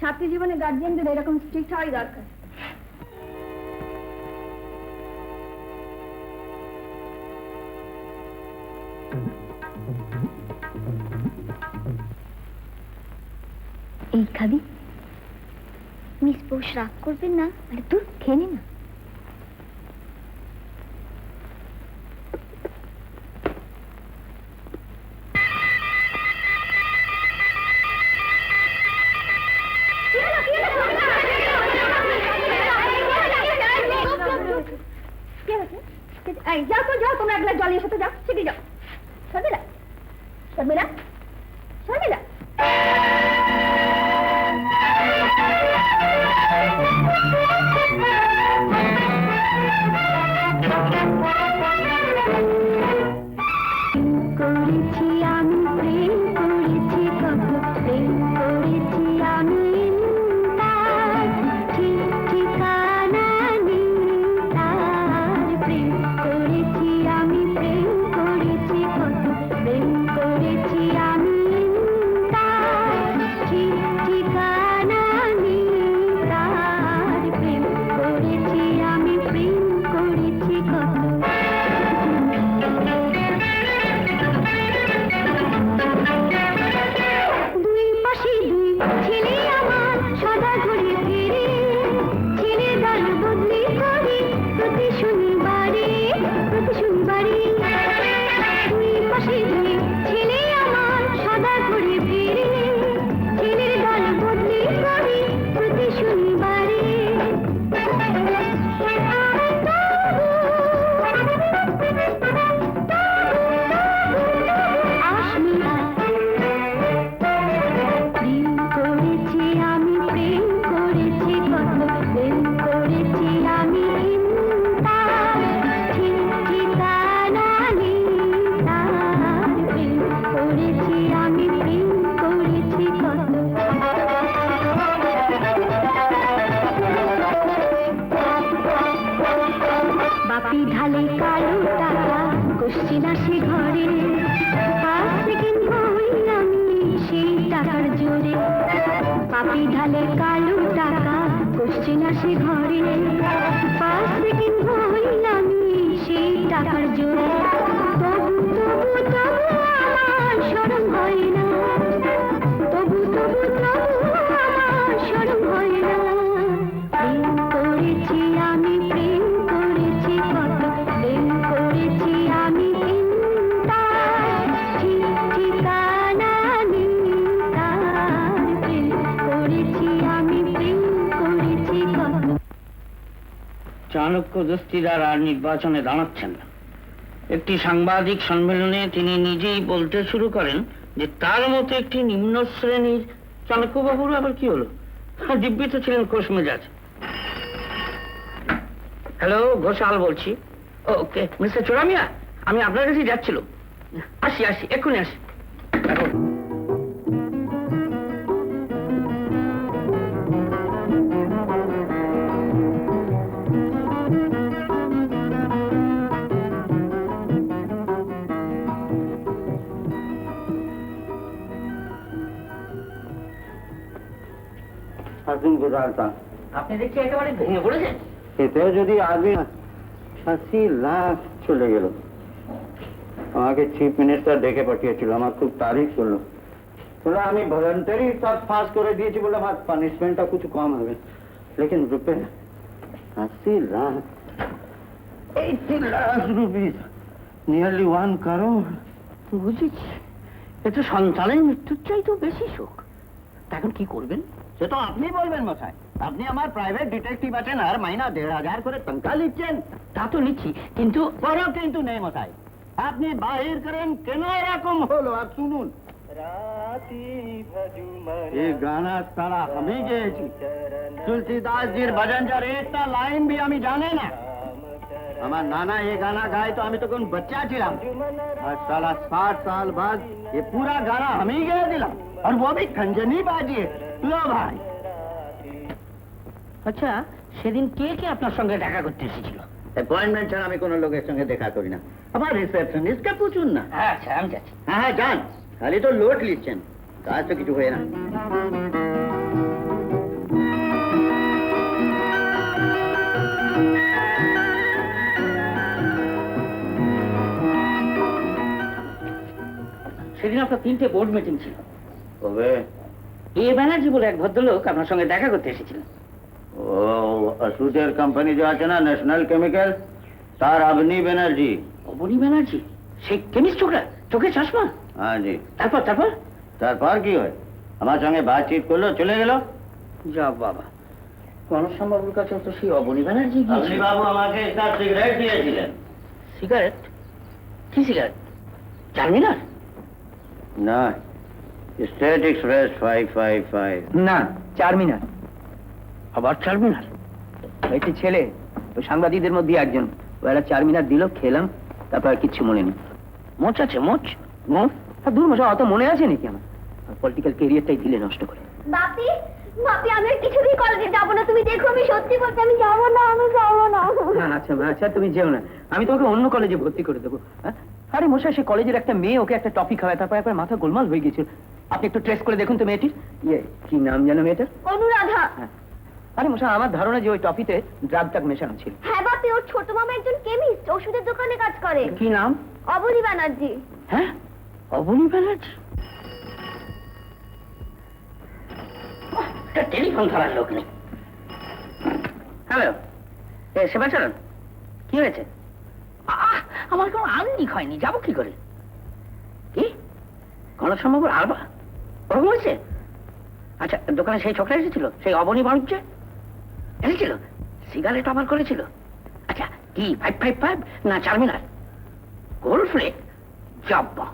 ছাত্রী জীবনে গার্জিয়ানদের এরকম স্ট্রিক্ট হওয়াই দরকার। এই খাবি? মিস বোস রাগ করবেন না? আরে তুই খেয়ে নে না। যাও তো যাও, তোমরা এক গ্লাস জল নিয়ে সাথে যাও, সেটি যাও। শর্মিলা শর্মিলা শর্মিলা, করেছি আমি প্রেম করেছি কত প্রেম করেছি আমি, ঠিক ঠিকানা নেই তার, প্রেম করেছি আমি প্রেম প্রেম করেছি আমি তার, ঠিক ঠিকানা নেই তার। প্রেম করেছি আমি, প্রেম করেছি কত। বাপি ঢালে কালো টাকা, কোশ্চিন আসে ঘরে, 5 সেকেন্ড হই আমি সেই টাকার জোরে। বাপি ঢালে কালো টাকা, কোশ্চিন আসে ঘরে, 5 সেকেন্ড হই আমি সেই টাকার জোরে। তবু তবু তবু আমার শরম হয় না, তবু তবু তবু আমার শরম হয় না। প্রেম করেছি আমি, প্রেম করেছি কত। প্রেম করেছি আমি তার, ঠিক ঠিকানা নেই তার। প্রেম করেছি আমি, প্রেম করেছি কত। চাণক্য দস্তিদার আর নির্বাচনে দাঁড়াচ্ছেন না। একটি সাংবাদিক সম্মেলনে তিনি নিজেই বলতে শুরু করেন যে তার মতো একটি নিম্ন শ্রেণীর চাণক্যবাবুর আবার কি হলো, জীবিত ছিলেন খোশ মেজাজ। হ্যালো, ঘোষাল বলছি। ওকে মিস্টার চোরামিয়া, আমি আপনার কাছে যাচ্ছিল। আসি আসি, এক্ষুনি আসি। আপনি দেখছি একেবারে ভেঙে পড়েছেন। এতেও যদি আগে 80 লাখ চলে গেল। আমাকে চিফ মিনিস্টার ডেকে পাঠিয়েছিল, আমার খুব তারিফ করলো। बोला আমি ভলান্টারি सब पास করে দিয়েছি, বলে আমার পানিশমেন্টটা কিছু কম হবে। लेकिन रुपए 80 lakh 80 lakh rupees, nearly 1 crore। বুঝেছি, এটা সন্তানের মৃত্যুর চাইতেও বেশি শোক। এখন কি করবেন? সে তো আপনি বলবেন মশাই। আপনি আমার প্রাইভেট ডিটেকটিভ আছেন, আর মাইনা 1500 করে তনখা নিচ্ছেন। তা তো নিচ্ছি, কিন্তু বড় কিন্তু নেই মশাই। আপনি বাহির করেন কেন এরকম হলো, আর শুনুন। এই গানা তারা আমি গেয়েছি, তুলসীদাস জির ভজন যার একটা লাইন भी আমি জানি না। আমার নানা ये गाना गाए तो আমি তখন बच्चा ছিলাম, আর साला 60 साल बाद ये पूरा गाना हम ही गे दिला, और वो भी खंजनी बाजिए। लो भाई। আচ্ছা, সেদিন কে কে আপনার সঙ্গে দেখা করতে এসেছিল? অ্যাপয়েন্টমেন্ট ছাড়া আমি কোনো লোকের সঙ্গে দেখা করি না। আমার রিসেপশনিস্টকে পুছুন না। আচ্ছা, আমি যাচ্ছি। হ্যাঁ হ্যাঁ যান, খালি তো লোট লিখছেন, কাজ তো কিছু হয় না। সেদিন আপনার 3টে বোর্ড মিটিং ছিল। কবে? এ ব্যানার্জি বলে এক ভদ্রলোক আপনার সঙ্গে দেখা করতে এসেছিলেন। ও অসুদের কোম্পানি যে আছে না, ন্যাশনাল কেমিক্যাল, তার অবনী ব্যানার্জি। অবনী ব্যানার্জি? সেই কেমিস্ট ছোকরা, চোখে চশমা? হ্যাঁ জি। তারপর তারপর তারপর কি হয়? আমার সঙ্গে বাতচিত করলো, চলে গেল। যা বাবা, গণশ্যামবাবুর কাছে তো সেই অবনী ব্যানার্জি অবনী গিয়েছিল। বাবু আমাকে একটা সিগারেট দিয়েছিলেন। সিগারেট? কি সিগারেট? চারমিনার? না, স্টেট এক্সপ্রেস 555। না, চারমিনার। আবার চারমিনার? একটি ছেলে, ওই সাংবাদিকদের মধ্যে একজন, ও একটা চারমিনার দিল, খেলাম, তারপর আর কিচ্ছু মনে নেই। মোচ আছে, মোচ? মোট দূর মশা, অত মনে আছে নাকি আমার? পলিটিক্যাল কেরিয়ারটাই দিলে নষ্ট করে। বাপি, বাপি, আমি আর কিছুতেই কলেজে যাবো না। তুমি দেখো, আমি সত্যি বলছি, আমি যাবো না, আমি যাবো না। আচ্ছা আচ্ছা, তুমি যেও না, আমি তোমাকে অন্য কলেজে ভর্তি করে দেবো। আরে মশাই, সে কলেজের একটা মেয়ে ওকে একটা টপিক খাওয়ায়, তারপর একবার মাথা গোলমাল হয়ে গেছিল। আপনি একটু ট্রেস করে দেখুন তো মেয়েটির। কি নাম জানো মেয়েটার? অনুরাধা। আরে মশাই, আমার ধারণা যে ওই টপিতে ড্রাগ টাগ মেশানো ছিল। হ্যাঁ বাপি, ওর ছোট মামা একজন কেমিস্ট, ওষুধের দোকানে কাজ করে। কি নাম? অবনী ব্যানার্জি। হ্যাঁ, অবনী ব্যানার্জি। টেলিফোন ধরার লোক নেই। হ্যালো, সেবাচরণ, কি হয়েছে? আমার কোনো আনলিক হয়নি, যাবো কি করে? কি গণসম্ভব আলবা ওরকম হয়েছে? আচ্ছা, দোকানে সেই ছোকরা এসেছিল, সেই অবনী বাণিজ্য এসেছিল, সিগারেট অফার করেছিল। আচ্ছা, কি 555 না চারমিনার? গোল্ড ফ্লেক? যাব্বা,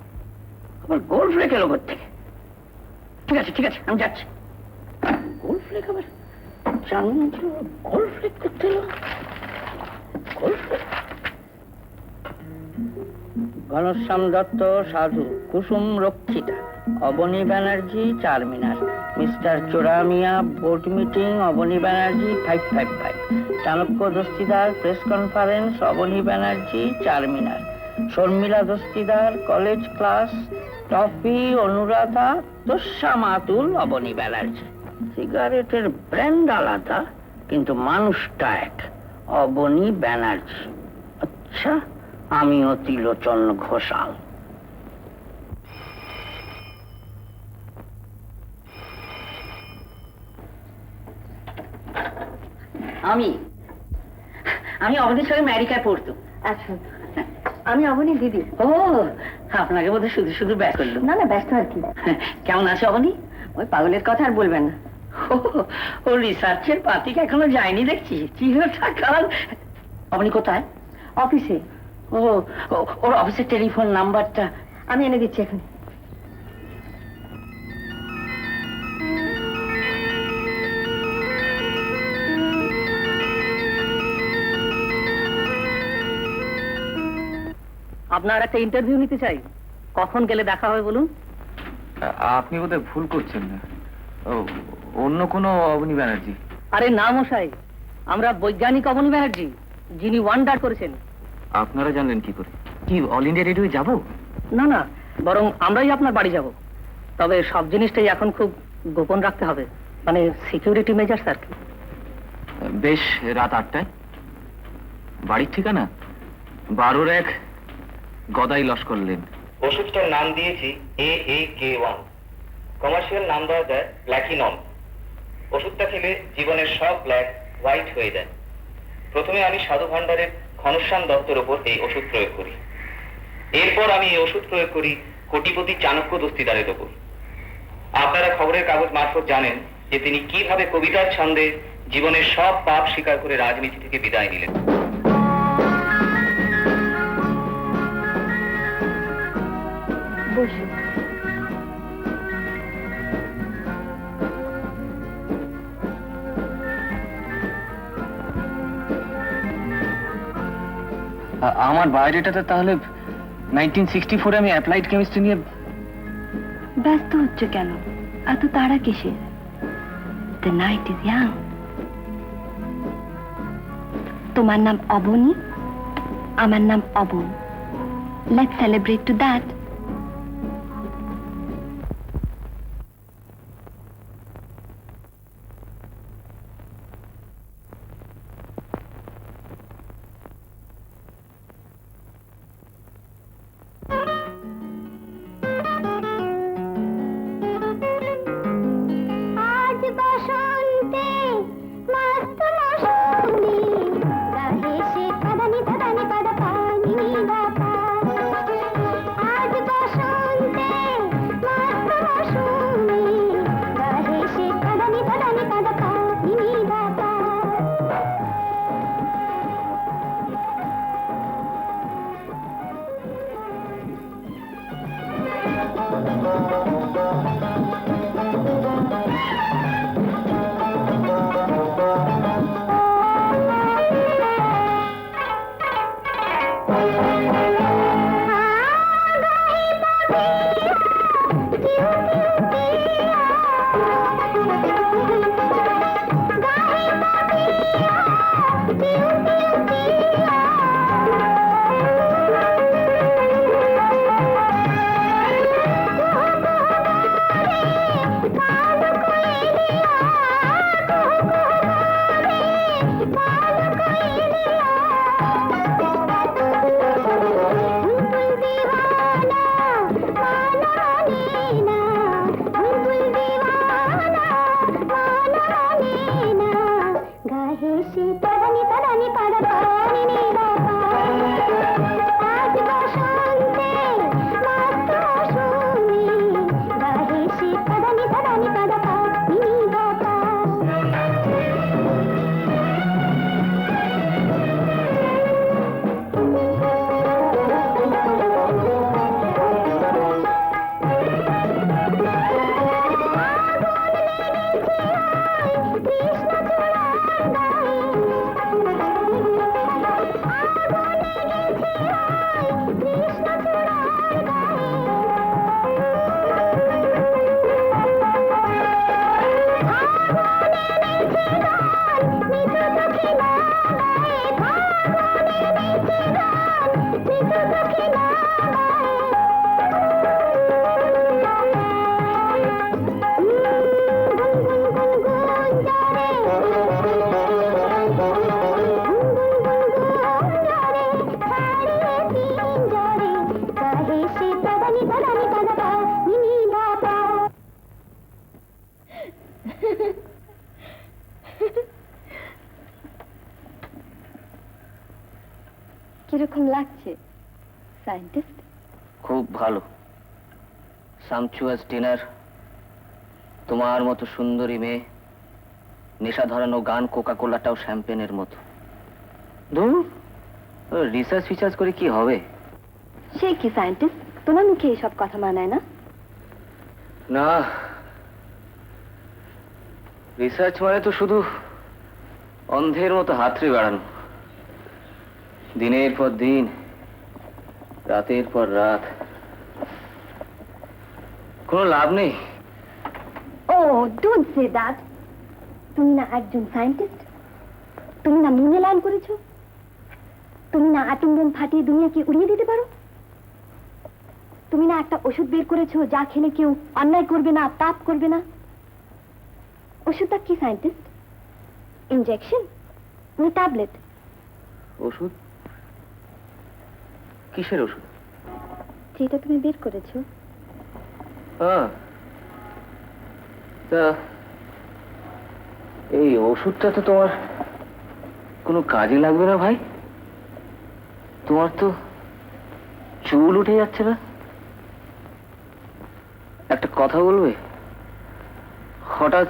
আবার গোল্ড ফ্লেক এলো থেকে? ঠিক আছে ঠিক আছে, আমি যাচ্ছি। গোল্ড ফ্লেক আবার জানলাম গলফ্লেট করতে এলো। ঘনশ্যাম দত্ত সাধু, কুসুম রক্ষিতা, Abani Banerjee Charminar, mister Choramia board meeting, Abani Banerjee 555, Chanakya Dastidar press conference, Abani Banerjee Charminar, Sharmila Dastidar college class, toffee Anuradha তোষা মাতুল, অবনী ব্যানার্জি। সিগারেটের ব্র্যান্ড আলাদা কিন্তু মানুষটা এক, অবনী ব্যানার্জি। আচ্ছা, আমিও ত্রিলোচন ঘোষাল। আমি অবনীর সঙ্গে আমেরিকায় পড়তাম। আচ্ছা, আমি অবনীর দিদি। ও, আপনাকে বোধহয় শুধু শুধু ব্যস্ত করলো। না না, ব্যস্ত আর কি। কেমন আছে অবনী? ওই পাগলের কথা আর বলবেন না। ও রিসার্চের পাতিকে এখনো যায়নি দেখছি, চিরটা কাল। অবনী কোথায়? অফিসে। ও, ওর অফিসের টেলিফোন নাম্বারটা আমি এনে দিচ্ছি এখন। আপনার একটা ইন্টারভিউ নিতে চাই, কখন গেলে দেখা হবে বলুন? আপনি বোধহয় ভুল করছেন না, অন্য কোনো অবনী ব্যানার্জি। আরে না মশাই, আমরা বৈজ্ঞানিক অবনী ব্যানার্জি, যিনি ওয়ান্ডার করেছেন। আপনারা জানলেন কি করে? কি অল ইন্ডিয়া রেডিও যাব? না না, বরং আমরাই আপনার বাড়ি যাব। তবে সব জিনিসটাই এখন খুব গোপন রাখতে হবে, মানে সিকিউরিটি মেজার্স আর কি। বেশ, রাত 8টায়। বাড়ির ঠিকানা 12-1 গদাই লস্কর লেন। ওষুধটার নাম দিয়েছি AA-K1, কমার্শিয়াল নাম দেওয়া যায় ব্ল্যাকিনন। ওষুধটা খেলে জীবনের সব ব্ল্যাক হোয়াইট হয়ে যায়। প্রথমে আমি সাধু ভান্ডারের ঘনশ্যাম দত্তের ওপর এই ওষুধ প্রয়োগ করি। এরপর আমি এই ওষুধ প্রয়োগ করি কোটিপতি চাণক্য দস্তিদারের ওপর। আপনারা খবরের কাগজ মারফত জানেন যে তিনি কিভাবে কবিতার ছন্দে জীবনের সব পাপ স্বীকার করে রাজনীতি থেকে বিদায় নিলেন। বসুন। আমার বায়োডেটাতে তাহলে 1964 আমি অ্যাপ্লাইড কেমিস্ট্রি নিয়ে। ব্যস্ত হচ্ছে কেন? এত তাড়া কিসের? The night is young. তোমার নাম অবনী, আমার নাম Aban. Let's celebrate to that. Krishna কিরকম লাগছে সায়েন্টিস্ট? খুব ভালো। সামচুয়াস ডিনার, তোমার মতো সুন্দরী মেয়ে, নেশা ধরানো গান, কোকা কোলাটাও শ্যাম্পেনের মতো। ধুর, রিসার্চ ফিচার্চ করে কি হবে? সে কি সায়েন্টিস্ট, তোমার মুখে এইসব কথা মানায় না? না, রিসার্চ মানে তো শুধু অন্ধের মতো হাতড়ে বেড়ানো, দিনের পর দিন, রাতের পর রাত, কোনো লাভ নেই। ও ডোন্ট সে দ্যাট। তুমি না একজন সায়েন্টিস্ট? তুমি না মুনে ল্যান্ড করেছো? তুমি না অ্যাটম বোম ফাটিয়ে দুনিয়াকে উড়িয়ে দিতে পারো? তুমি না একটা ওষুধ বের করেছো যা খেলে কেউ অন্যায় করবে না, পাপ করবে না? ওষুধটা কি সায়েন্টিস্ট? ইনজেকশন না ট্যাবলেট? ওষুধ? কিসের ওষুধ? যেটা তুমি বের করেছো। হ্যাঁ, তা এই ওষুধটা তো তোমার কোনো কাজে লাগবে না ভাই। তোমার তো চুল উঠে যাচ্ছে না। একটা কথা বলবে? হঠাৎ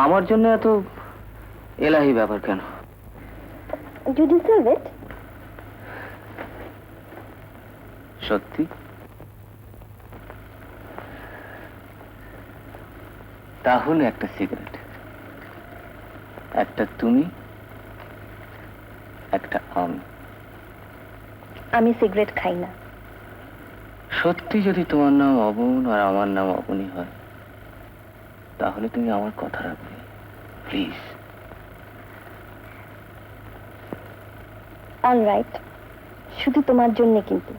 আমার জন্য এত এলাহি ব্যাপার কেন? You deserve it. সত্যি? তাহলে একটা সিগারেট, একটা তুমি, একটা আমি। আমি সিগারেট খাই না। সত্যি যদি তোমার নাম অবন আর আমার নাম অবনী হয়, তাহলে তুমি আমার কথা রাখবে প্লিজ। অলরাইট, শুধু তোমার জন্য কিন্তু।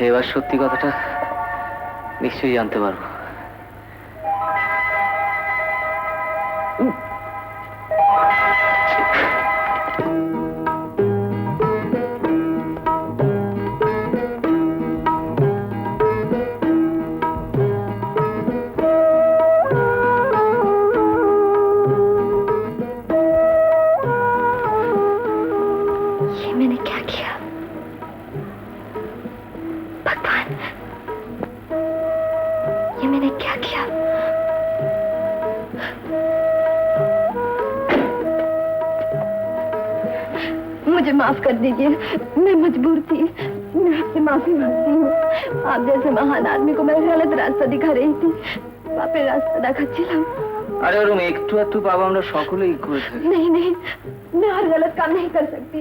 এবার সত্যি কথাটা নিশ্চয়ই জানতে পারবো। ये मैंने क्या किया भगवान, ये मैंने क्या किया? मुझे माफ कर दीजिए, मैं मजबूर थी। मैं आपसे माफी मांगती हूँ। आप जैसे महान आदमी को मैं गलत रास्ता दिखा रही थी, बापे रास्ता দেখাচ্ছিলাম। আরে ওরকম একটু একটু পাবো আমরা সকলেই করে থাকি। नहीं नहीं, मैं हर गलत काम नहीं कर सकती।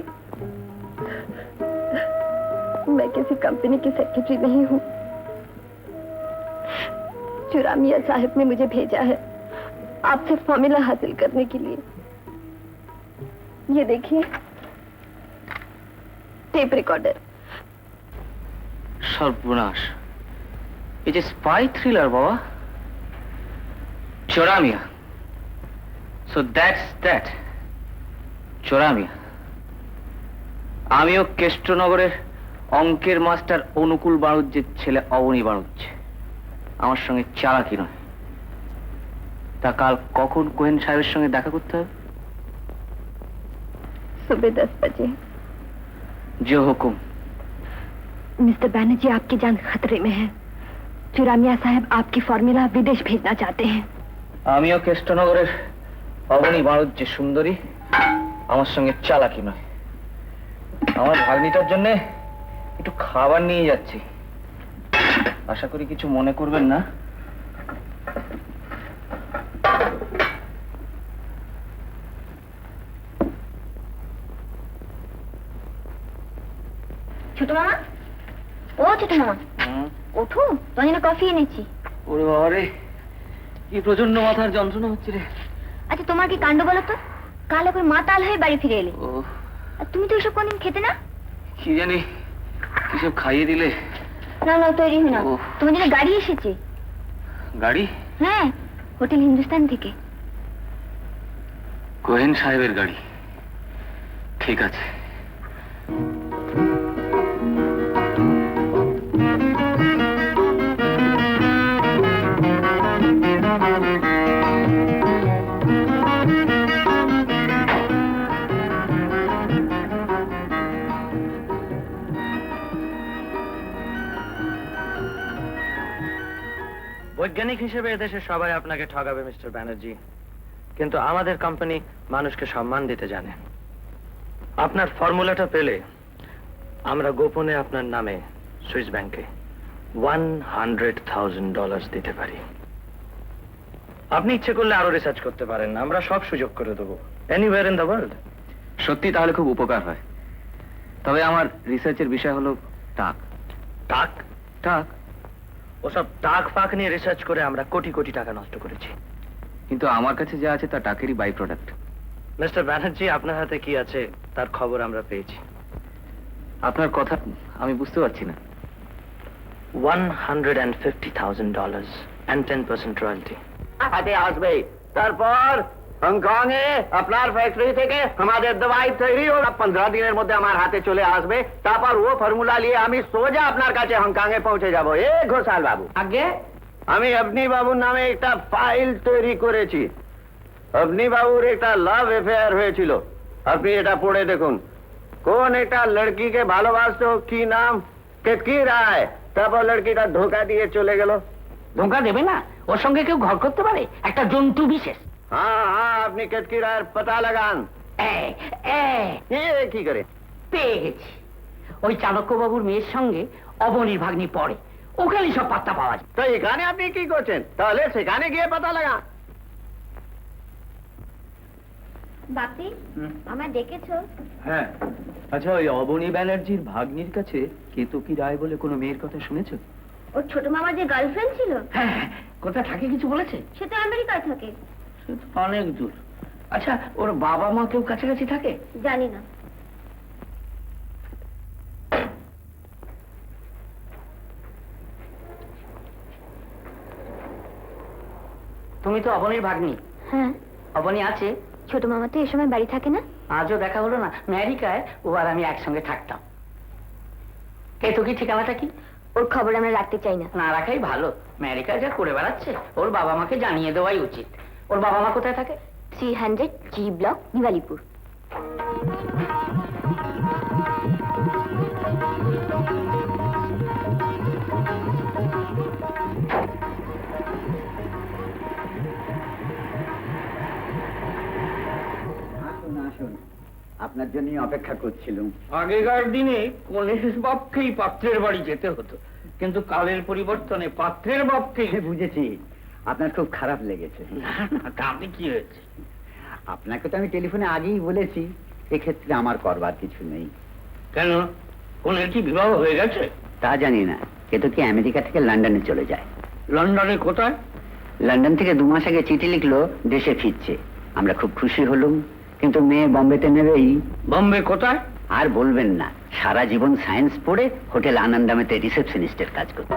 मैं किसी कंपनी की सेक्रेटरी नहीं हूँ। चुरामिया साहब ने मुझे भेजा है आपसे फॉर्मूला हासिल करने के लिए। ये देखिए, टेप रिकॉर्डर। সর্বনাশ, এই যে স্পাই থ্রিলার বাবা, চোরামিয়া। So that চোরামিয়া। আমিও কেষ্টনগরের অঙ্কের মাস্টার অনুকূল বাড়ুজ্যের ছেলে অবনী বাড়ুজ্য। আমার সঙ্গে চালাকি নয়। তা কাল কখন কোহেন সাহেবের সঙ্গে দেখা করতে হবে? सुबह 10 बजे। जो हुकुम। मिस्टर बैनर्जी, आपकी जान खतरे में है। चुरामिया साहब आपकी फॉर्मूला विदेश भेजना चाहते हैं। আমিও কেষ্টনগরের অবনী বাড়ুজ্য সুন্দরী, আমার সঙ্গে চালাকি নয়। আমার ভাগ্নিটার জন্য একটু খাবার নিয়ে যাচ্ছি, আশা করি কিছু মনে করবেন না। ছোট মামা, ও ছোট মামা, ওঠো, তোমার জন্য কফি এনেছি। ওরে বাবা রে, কি প্রচন্ড মাথার যন্ত্রণা হচ্ছে রে। আচ্ছা, তোমার কি কাণ্ড বলো তো? কাল একবার মাতাল হয়ে বাড়ি ফিরে এলে। আর তুমি তো এসব কোনদিন খেতে না। কি জানি কিসব খাইয়ে দিলে। না না, তৈরি হই না, তোমার জন্য গাড়ি এসেছে। গাড়ি? হ্যাঁ, হোটেল হিন্দুস্তান থেকে। কোহেন সাহেবের গাড়ি? ঠিক আছে। বৈজ্ঞানিক হিসেবে এদেশে সবাই আপনাকে ঠগাবে মিস্টার ব্যানার্জি, কিন্তু আমাদের কোম্পানি মানুষকে সম্মান দিতে জানে। আপনার ফর্মুলাটা পেলে আমরা গোপনে আপনার নামে সুইস ব্যাংকে $100,000 দিতে পারি। আপনি ইচ্ছে করলে আরো রিসার্চ করতে পারেন, আমরা সব সুযোগ করে দেবো, এনিওয়্যার ইন দ্য ওয়ার্ল্ড। সত্যি তাহলে খুব উপকার হয়। তবে আমার রিসার্চের বিষয় হলো টাক। টাক টাক ওসব টাক ফাক নিয়ে রিসার্চ করে আমরা কোটি কোটি টাকা নষ্ট করেছি। কিন্তু আমার কাছে যা আছে তা টাকেরই বাই প্রোডাক্ট। মিস্টার ব্যানার্জি, আপনার হাতে কি আছে তার খবর আমরা পেয়েছি। আপনার কথা আমি বুঝতে পারছি না। $150,000 and 10% royalty। হাতে আসবে, তারপর হংকং এ আপনার ফ্যাক্টরি থেকে আমাদের দবাই তৈরি হলো 15 দিনের মধ্যে আমার হাতে চলে আসবে। তারপর ও ফর্মুলা নিয়ে আমি সোজা আপনার কাছে হংকং এ পৌঁছে যাব। এ ঘোষাল বাবু, আগে আমি আপনি বাবুর নামে একটা ফাইল তৈরি করেছি। আপনি বাবুর একটা লাভ অ্যাফেয়ার হয়েছিল, আপনি এটা পড়ে দেখুন। কোন একটা লড়কিকে ভালোবাসতো, কি নাম, কেতকি রায়। তারপর লড়কিটা ধোকা দিয়ে চলে গেল। ধোঁকা দেবে না, ওর সঙ্গে কেউ ঘর করতে পারে, একটা জন্তু বিশেষ। হ্যাঁ হ্যাঁ, আপনি কেতকি রায়ের পতা লাগান। কি করে পেয়ে গেছি, ওই চাণক্যবাবুর মেয়ের সঙ্গে অবনীর ভাগ্নি পড়ে, ওখানে সব পাত্তা পাওয়া যায়। তো এখানে আপনি কি করছেন? তাহলে সেখানে গিয়ে পতা লাগান। বাপি, আমায় ডেকেছো? হ্যাঁ, আচ্ছা ওই অবনী ব্যানার্জির ভাগ্নির কাছে কেতকী রায় বলে কোনো মেয়ের কথা শুনেছো? ওর ছোট মামার যে গার্লফ্রেন্ড ছিল, হ্যাঁ, কোথায় থাকে কিছু বলেছে? সে তো আমেরিকায় থাকে। সে তো অনেক দূর। আচ্ছা, ওর বাবা মা কেউ কাছাকাছি থাকে? জানি না। তুমি তো অবনীর ভাগ্নি। হ্যাঁ। অবনী আছে? ছোট মামা তো এ সময় বাড়ি থাকে না। আজও দেখা হলো না। আমেরিকায় ও আর আমি একসঙ্গে থাকতাম। কেতকী ঠিকানাটা কি? ওর খবর আমরা রাখতে চাই না। না রাখাই ভালো, আমেরিকায় যা করে বেড়াচ্ছে, ওর বাবা মাকে জানিয়ে দেওয়াই উচিত। ওর বাবা মা কোথায় থাকে? 300 G ব্লক, দিওয়ালিপুর। আপনার জন্য অপেক্ষা করছিলাম। আগেকার দিনে কনের বাপকেই পাত্রের বাড়ি যেতে হতো, কিন্তু কালের পরিবর্তনে পাত্রের বাপকে। বুঝেছি, আপনার খুব খারাপ লেগেছে। না না, তাতে কি হয়েছে? আপনাকে তো আমি টেলিফোনে আগেই বলেছি, এক্ষেত্রে আমার করবার কিছু নেই। কেন, কনের কি বিবাহ হয়ে গেছে? তা জানি না, কিন্তু কি আমেরিকা থেকে লন্ডনে চলে যায়। লন্ডনে কোথায়? লন্ডন থেকে 2 মাস আগে চিঠি লিখলো দেশে ফিরছে। আমরা খুব খুশি হলুম, কিন্তু মেয়ে বম্বেতে নেবেই। বম্বে কোথায়? আর বলবেন না, সারা জীবন সায়েন্স পড়ে হোটেল আনন্দামেতে রিসেপশনিস্টের কাজ করত।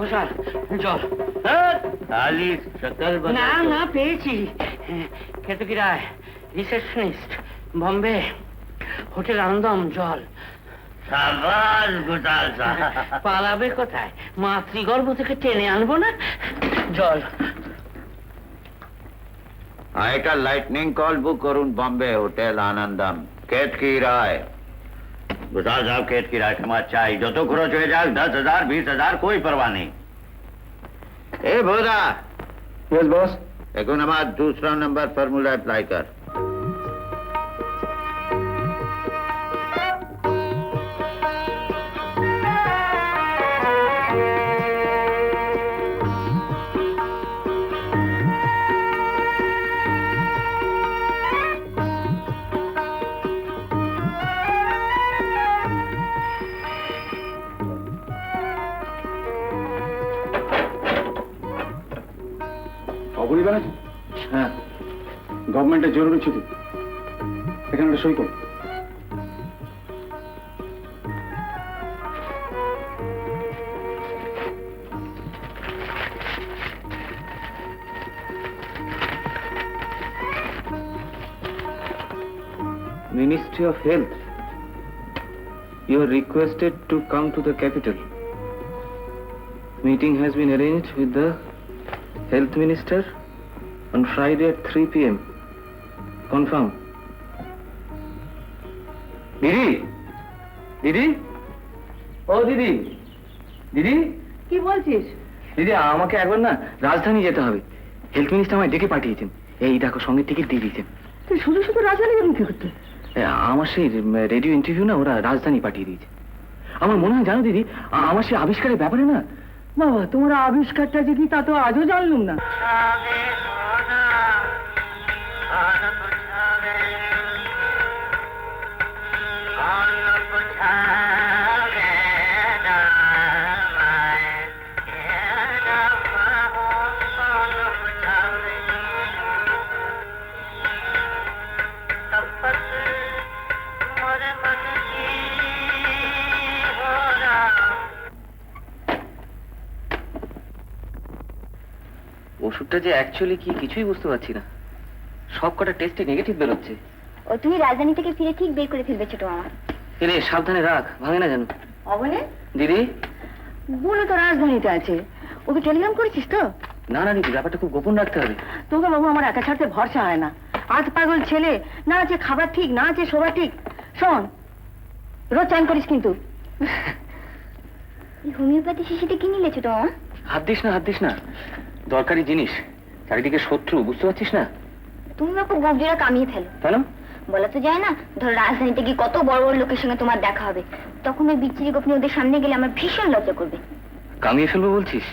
ঘোষাল, জল। না না, পেয়েছি। কেতকী রায়, রিসেপশনিস্ট, বম্বে, হোটেল আনন্দম, জল। পালাবে কোথায়? মাতৃগর্ভ থেকে টেনে আনবো না, জল। একটা লাইটনিং কল বুক করুন, बॉम्बे হোটেল আনন্দম, কেতকী রায়। गुजाल साहब, केतकी राय समाज चाहिए, जो तो खर्च हो जाए 10,000 20,000 कोई परवाह नहीं। ए भोदा। Yes boss. एक नंबर, दूसरा नंबर फार्मूला अप्लाई कर। হ্যাঁ, গভর্নমেন্টের জরুরি ছুটি, এখানে একটা সই করুন। Ministry of Health, you are requested to come to the capital. Meeting has been arranged with the Health Minister on Friday at 3 p.m. Confirm. Didi? Didi? ও দিদি দিদি কি বলছিস? দিদি আমাকে একবার না রাজধানী যেতে হবে। হেলথ মিনিস্টার আমায় ডেকে পাঠিয়েছেন। এই দেখো সঙ্গে টিকিট দিয়ে দিয়েছেন। তুই শুধু শুধু রাজধানী যাবি কি করতে? আমার সেই রেডিও ইন্টারভিউ না ওরা রাজধানী পাঠিয়ে দিয়েছে। আমার মনে হয় জানো দিদি আমার সেই আবিষ্কারের ব্যাপারে না। বাবা, তোমার আবিষ্কারটা যদি তা তো আজও জানলুম না। ওষুধটা যে অ্যাকচুয়ালি কি কিছুই বুঝতে পারছি না। সব কটা টেস্টে নেগেটিভ বেরোচ্ছে। ও তুমি রাজধানী থেকে ফিরে ঠিক বের করে ফেলবে ছোট মামা। এরে সাবধানে রাখ, ভাঙে না যেন। অবনে দিদি বলে তো রাজধানীতে আছে। ওকে টেলিগ্রাম করেছিস তো? না না দিদি, ব্যাপারটা খুব গোপন রাখতে হবে। তোকে বাবু আমার একা ছাড়তে ভরসা হয় না। আজ পাগল ছেলে, না আছে খাবার ঠিক, না আছে শোভা ঠিক। শোন, রোজ চান করিস কিন্তু। এই হোমিওপ্যাথি শিশিতে কি নিলে ছোট মামা? হাত দিস না, হাত দিস না। দরকারি জিনিস, চারিদিকে শত্রু, বুঝতে পারছিস না? তুমি বাপু গোবজোড়া কামিয়ে ফেলো। কেন? বলা তো যায় না, ধরো রাজধানীতে গিয়ে কত বড় বড় লোকের সঙ্গে তোমার দেখা হবে, তখন ওই বিচ্ছিরি গোপনি ওদের সামনে গেলে আমার ভীষণ লজ্জা করবে। কামিয়ে ফেলবো বলছিস?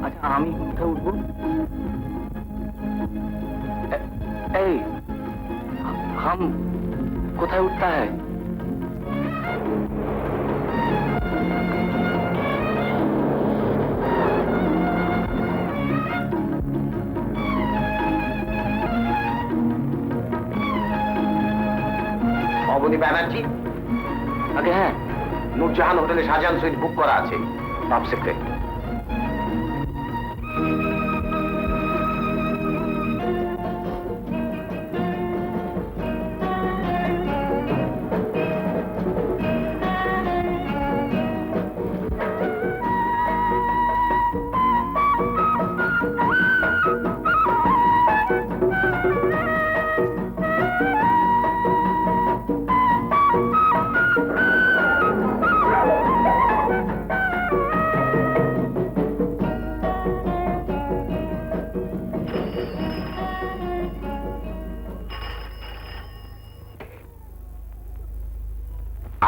আচ্ছা আমি কোথায় উঠবো? এই हम কোথায় উঠতা है? অবনী ব্যানার্জি, আগে হ্যাঁ, নূরজাহান হোটেলে শাহজাহান সুইট বুক করা আছে, টপ সিক্রেট।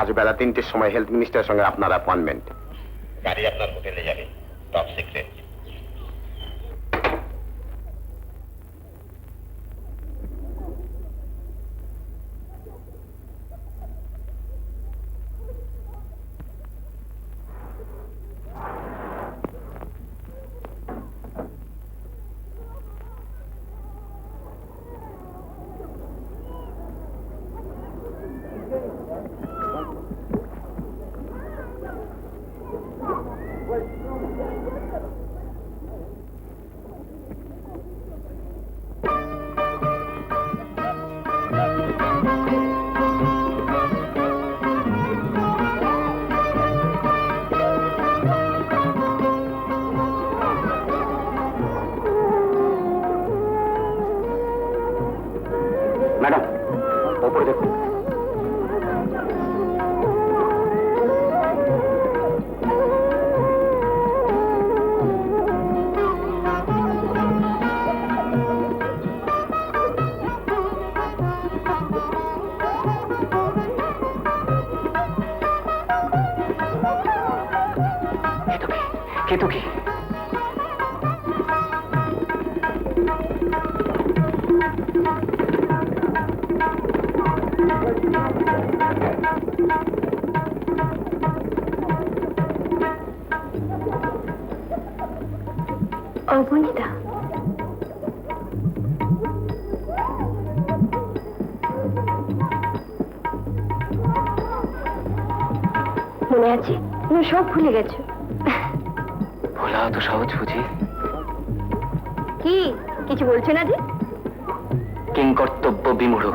আজ বেলা 3টের সময় হেলথ মিনিস্টারের সঙ্গে আপনার অ্যাপয়েন্টমেন্ট। গাড়ি আপনার হোটেলে যাবে, টপ সিক্রেট। ম্যাডাম ওপরে দেখুন। কেতকী, অবনীতা, মনে আছে? তুমি সব ভুলে গেছো। ভোলা তো সহজ বুঝি। কি কিছু বলছো না যে? কিং কর্তব্য বিমূঢ়।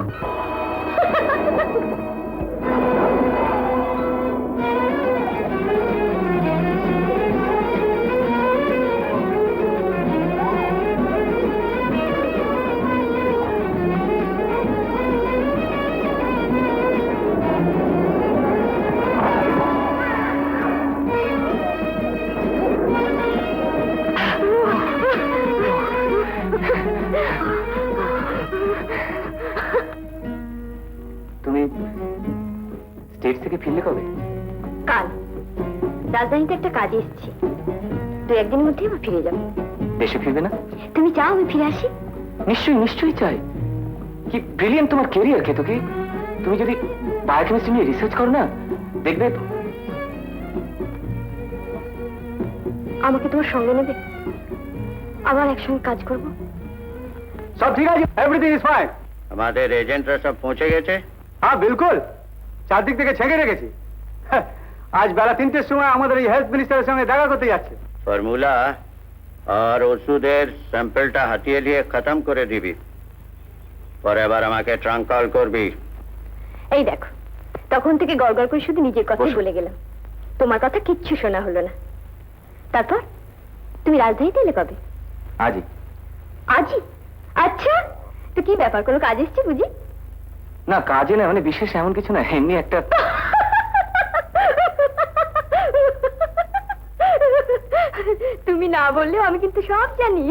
তুমি স্টেট থেকে ফিরলে কবে? কাল রাজধানীতে একটা কাজে এসেছি, 2-1 দিনের মধ্যেই আমি ফিরে যাবো। দেশে ফিরবে না? তুমি চাও আমি ফিরে আসি? নিশ্চয়ই, নিশ্চয়ই চাই। কি ব্রিলিয়েন্ট তোমার কেরিয়ার কেতকী। তুমি যদি বায়োকেমিস্ট্রি নিয়ে রিসার্চ করো না, দেখবে। আমাকে তোমার সঙ্গে নেবে? আবার একসঙ্গে কাজ করবো। সব ঠিক আছে, এভরিথিং ইজ ফাইন। আমাদের এজেন্টরা সব পৌঁছে গেছে? হ্যাঁ বিলকুল, চারদিক থেকে ছেঁকে রেখেছি। আজ বেলা 3টের সময় আমাদের এই হেলথ মিনিস্টারের সঙ্গে দেখা করতে যাচ্ছে। ফর্মুলা আর ওষুধের স্যাম্পলটা হাতিয়ে নিয়ে খতম করে দিবি, পরে আবার আমাকে ট্রাঙ্ক কল করবি। এই দেখো, তখন থেকে গড়গড় করে শুধু নিজের কথাই বলে গেলাম, তোমার কথা কিচ্ছু শোনা হলো না। তারপর তুমি রাজধানীতে এলে কবে? আজই। আজই? আচ্ছা, তো কি ব্যাপার, কোনো কাজ এসছে বুঝি? না কাজে না, মানে বিশেষ এমন কিছু না, এমনি একটা। তুমি না বললেও আমি কিন্তু সব জানি।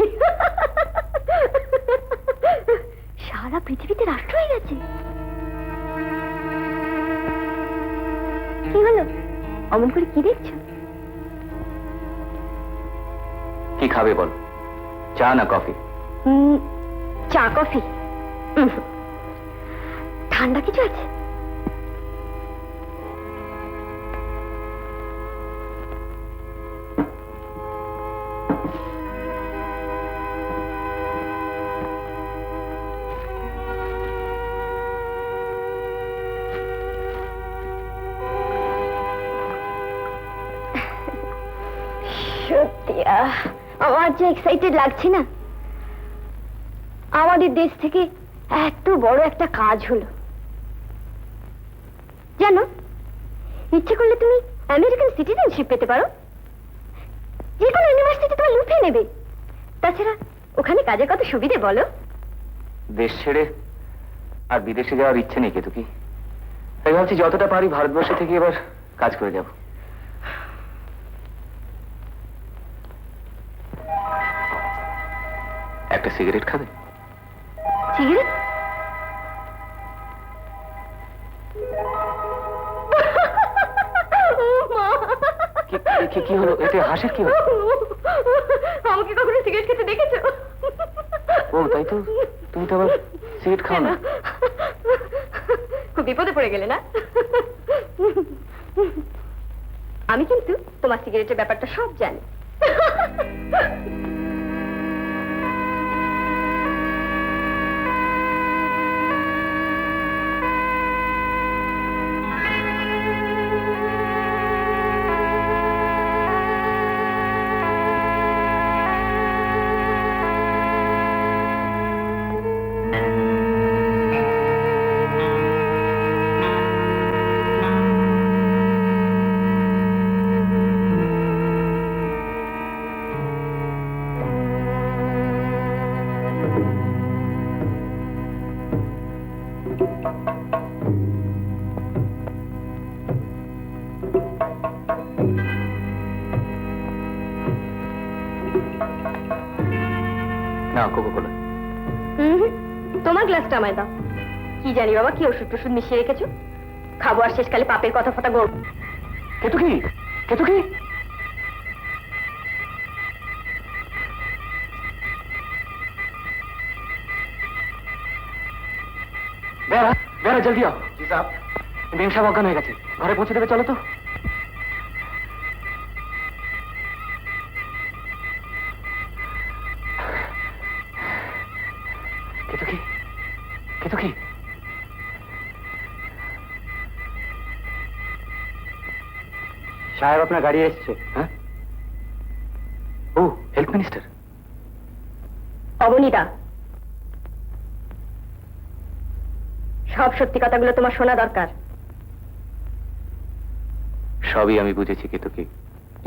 সারা পৃথিবীতে রাষ্ট্র হয়ে গেছে। কি হলো, অমন করে কি দেখছো? কি খাবে বল, চা না কফি? চা কফি? ঠান্ডা কিছু আছে? সত্যি আমার যে এক্সাইটেড লাগছে না। আমাদের দেশ থেকে এত বড় একটা কাজ হলো। জানো, ইচ্ছে করলে তুমি আমেরিকান সিটিজেনশিপ পেতে পারো। যে কোনো ইউনিভার্সিটি তোমার লুফে নেবে। তাছাড়া ওখানে কাজের কত সুবিধে বলো। দেশ ছেড়ে আর বিদেশে যাওয়ার ইচ্ছে নেই কেতকী। তাই ভাবছি যতটা পারি ভারতবর্ষে থেকে এবার কাজ করে যাব। একটা সিগারেট খাবে? সিগারেট? কি হলো, এতে হাসির কি হলো? আমাকে কখনো সিগারেট খেতে দেখেছো? ও তাই তো, তুমি তো আবার সিগারেট খাও না। খুব বিপদে পড়ে গেলে না? আমি কিন্তু তোমার সিগারেটের ব্যাপারটা সব জানি। না কোকা-কোলা। তোমার গ্লাসটা আমায় দাও। কি জানি বাবা, কি ওষুধ টষুধ মিশিয়ে রেখেছো। খাবো আর শেষকালে পাপের কথা ফটা গড়ব। কেতকী, কেতকী, বেড়া বেড়া জলদি আও জি সাহেব মেম সাহেব অজ্ঞান হয়ে গেছে ঘরে পৌঁছে দেবে চলো তো কেতকি সাহেব আপনার গাড়ি এসছে হ্যাঁ ও হেলথ মিনিস্টার অবনীতা, সব সত্যি কথাগুলো তোমার শোনা দরকার। সবই আমি বুঝেছি কেতকি।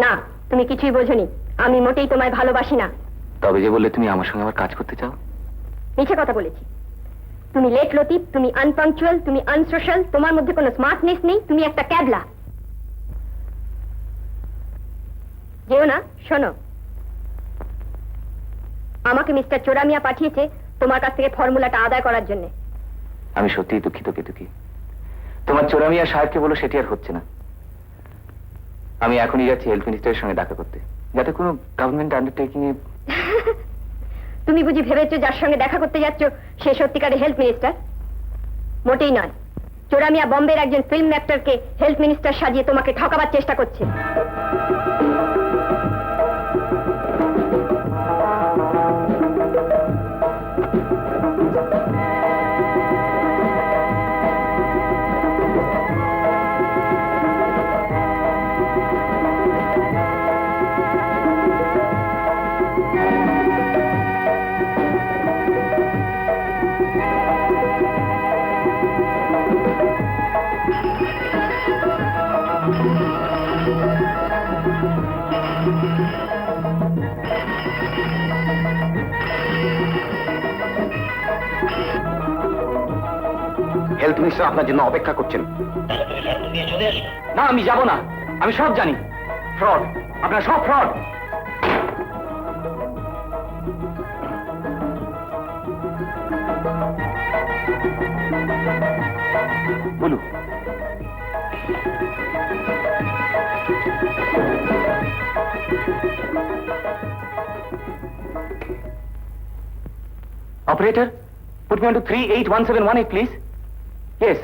না, তুমি কিছুই বোঝোনি। আমি মোটেই তোমায় ভালোবাসি না। তবে যে বললে তুমি আমার সঙ্গে আবার কাজ করতে চাও? মিছে কথা বলেছি। তুমি লেট লতিফ, তুমি আনপাংচুয়াল, তুমি আনসোশ্যাল, তোমার মধ্যে কোনো স্মার্টনেস নেই, তুমি একটা ক্যাবলা। যেও না, শোনো, আমাকে মিস্টার চোরামিয়া পাঠিয়েছে তোমার কাছ থেকে ফর্মুলাটা আদায় করার জন্য। আমি সত্যিই দুঃখিত কেতকি। তোমার চোরামিয়া সাহেবকে বলো সেটি আর হচ্ছে না। আমি এখনই যাচ্ছি হেলথ মিনিস্টারের সঙ্গে দেখা করতে, যাতে কোনো গভর্নমেন্ট আন্ডারটেকিং এ। তুমি বুঝি ভেবেছো যার সঙ্গে দেখা করতে যাচ্ছ সে সত্যিকারের হেলথ মিনিস্টার? মোটেই নয়। চোরামিয়া বম্বের একজন ফিল্ম অ্যাক্টরকে হেলথ মিনিস্টার সাজিয়ে তোমাকে ঠকাবার চেষ্টা করছে। হেলথ মিনিস্টার আপনার জন্য অপেক্ষা করছেন। না, আমি যাব না। আমি সব জানি। ফ্রড, আপনার সব fraud. Balu, operator, put me on to 381718, please. Yes.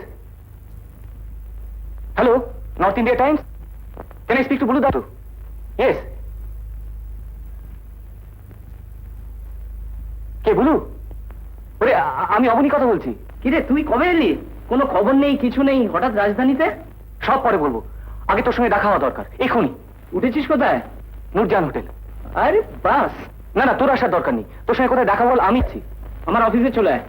Hello, North India Times? Can I speak to Bulu Datu? Yes. কে বুলু? ওরে আমি অবনী কথা বলছি। কিরে তুই কবে এলি? কোনো খবর নেই, কিছু নেই, হঠাৎ রাজধানীতে? সব পরে বলবো, আগে তোর সঙ্গে দেখা হওয়া দরকার এখনই। উঠেছিস কোথায়? নূরজাহান হোটেল। আরে বাস। না না, তোর আসার দরকার নেই। তোর সঙ্গে কোথায় দেখা বল, আমি ইচ্ছি। আমার অফিসে চলে আয়।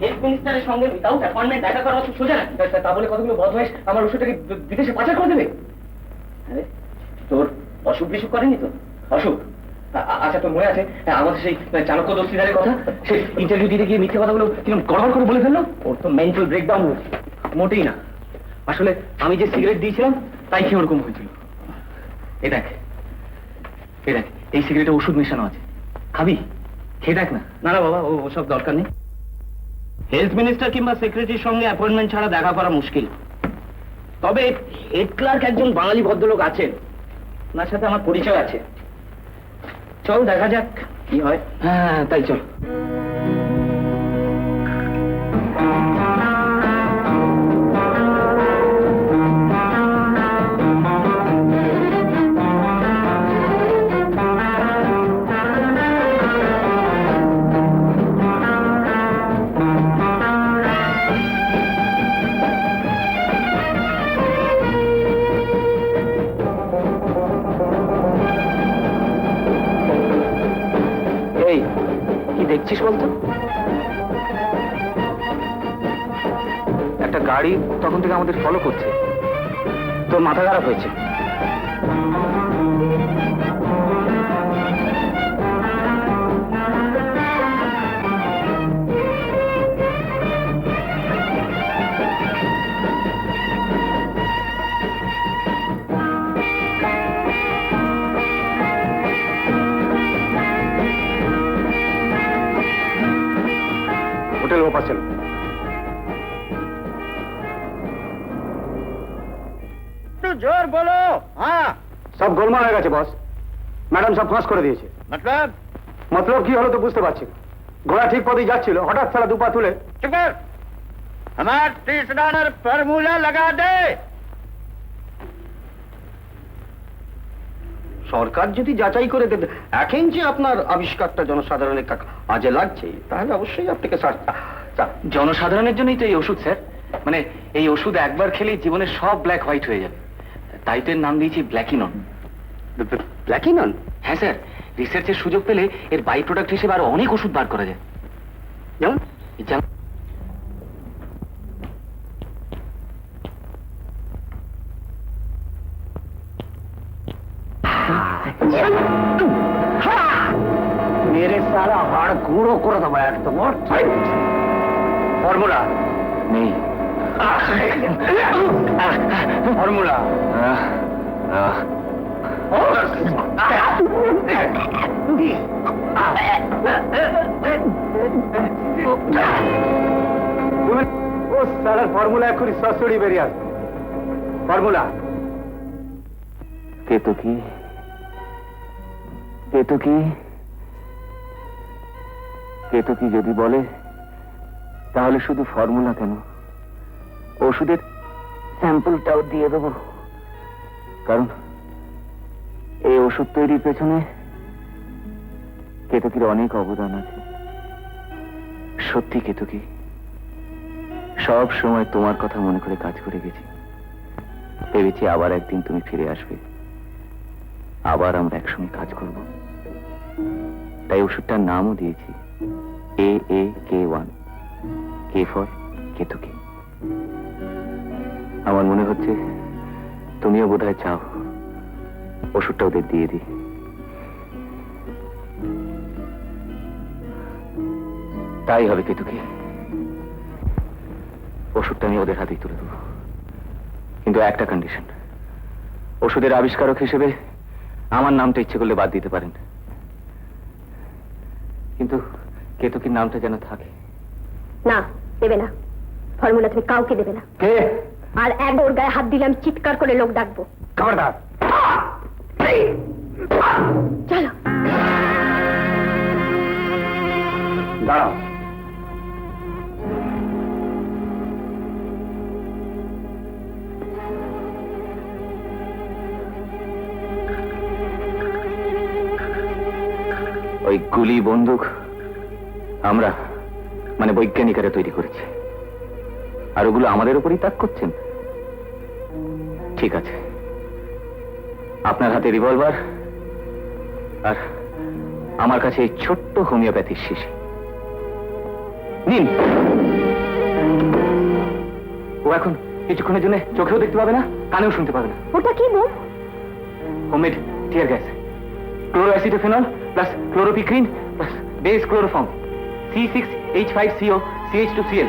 হেলথ মিনিস্টারের সঙ্গে উইদাউট অ্যাপয়েন্টমেন্ট দেখা করা অত সোজা নাকি? তা বলে কতগুলো বদমাইশ আমার ওষুধটাকে বিদেশে পাচার করে দেবে। আরে তোর অসুখ বিসুখ করেনি তো? অসুখ? আচ্ছা, তোর মনে আছে আমাদের সেই চাণক্য দস্তিদারের কথা? সে ইন্টারভিউ দিতে গিয়ে মিথ্যে কথাগুলো কিরকম গড়বড় করে বলে ফেললো। ওর তো মেন্টাল ব্রেকডাউন হয়েছে। মোটেই না, আসলে আমি যে সিগারেট দিয়েছিলাম তাই কি ওরকম হয়েছিল। এ দেখ, এই সিগারেটে ওষুধ মেশানো আছে, খাবি? খেয়ে দেখ না। না না বাবা, ওসব দরকার নেই। হেলথ মিনিস্টার কিংবা সেক্রেটারির সঙ্গে অ্যাপয়েন্টমেন্ট ছাড়া দেখা করা মুশকিল। তবে হেড ক্লার্ক একজন বাঙালি ভদ্রলোক আছেন, ওনার সাথে আমার পরিচয় আছে। চল দেখা যাক কি হয়। হ্যাঁ, তাই চল। এই কি দেখছিস বলতো? একটা গাড়ি তখন থেকে আমাদের ফলো করছে। তোর মাথা খারাপ হয়েছে? পাচ্ছেন। জোর বলো। হ্যাঁ, সব গোলমাল হয়ে গেছে বস। ম্যাডাম সব ফাঁস করে দিয়েছে। মতলব কি হলো তো বুঝতে পারছি না। ঘোড়া ঠিক পথেই যাচ্ছিল, হঠাৎ সারা দুপা তুলে। চুপ কর। আমার 30 রানের ফর্মুলা লাগা দে। সরকার যদি যাচাই করে দেবে এখন যে আপনার আবিষ্কারটা জনসাধারণের কাজে লাগছে, তাহলে অবশ্যই আপনাকে জনসাধারণের জন্যই তো এই ওষুধ স্যার। মানে এই ওষুধ একবার খেলেই জীবনের সব ব্ল্যাক হোয়াইট হয়ে যাবে। তাই তো এর নাম দিয়েছি ব্ল্যাকিনন। ব্ল্যাকিনন? হ্যাঁ স্যার, রিসার্চের সুযোগ পেলে এর বাই প্রোডাক্ট হিসেবে আরো অনেক ওষুধ বার করা যায়। যেমন মেরে সারা হাড় গুঁড়ো করে দেবো একদম। ফর্মুলা নেই। ফর্মুলা ও সারার ফর্মুলা এক্ষুনি সসড়ি বেরিয়ে আসবে। ফর্মুলা কেতকী, কেতকী, কেতকী যদি বলে তাহলে শুধু ফর্মুলা কেন, ওষুধের স্যাম্পলটাও দিয়ে দেবো। কারণ এই ওষুধ তৈরির পেছনে কেতকীর অনেক অবদান আছে। সত্যি কেতকী, সব সময় তোমার কথা মনে করে কাজ করে গেছি। ভেবেছি আবার একদিন তুমি ফিরে আসবে, আবার আমরা একসঙ্গে কাজ করব। তাই ওষুধটার নামও দিয়েছি AA-K1, কে ফর কেতকী। আমার মনে হচ্ছে তুমিও বোধহয় চাও ওষুধটা ওদের দিয়ে দিই। তাই হবে কেতকী, ওষুধটা আমি ওদের হাতেই তুলে দেবো। কিন্তু একটা কন্ডিশন, ওষুধের আবিষ্কারক হিসেবে আমার নামটা ইচ্ছে করলে বাদ দিতে পারেন, কিন্তু কেতকীর নামটা যেন থাকে। না, দেবে না। ফর্মুলা তুমি কাউকে দেবে না। কে? আর এক ওর গায়ে হাত দিলে আমি চিৎকার করে লোক ডাকবো। খবরদার। চলো। দাঁড়াও। ওই গুলি বন্দুক আমরা মানে বৈজ্ঞানিকেরা তৈরি করেছি, আর ওগুলো আমাদের উপরই তাক করছেন। ঠিক আছে, আপনার হাতে রিভলভার আর আমার কাছে এই ছোট্ট হোমিওপ্যাথির শিশি নিন। ও এখন কিছুক্ষণের জন্য চোখেও দেখতে পাবে না, কানেও শুনতে পাবে না। ওটা কি bomb? Homemade tear gas, chloro acetophenol plus chloropicrin plus base chloroform, C6H5CO CH2Cl।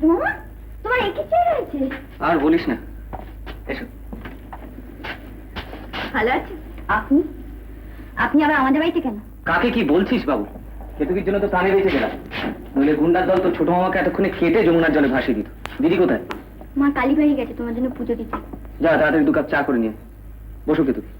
মামা, তোমার একই চেয়ে রয়েছে। আর বলিস না, এসো। ভালো আছে আপনি? আপনি আবার আমাদের বাড়িতে কেন? কাকে কি বলছিস বাবু? কেতকীর জন্য তো প্রাণে বেঁচে গেলাম, নইলে গুন্ডার দল তো ছোট মামাকে এতক্ষণে কেটে যমুনার জলে ভাসিয়ে দিত। দিদি কোথায়? মা কালীবাড়ি গেছে তোমার জন্য পুজো দিতে। যা তাড়াতাড়ি 2 কাপ চা করে নিয়ে বসো। কেতকী,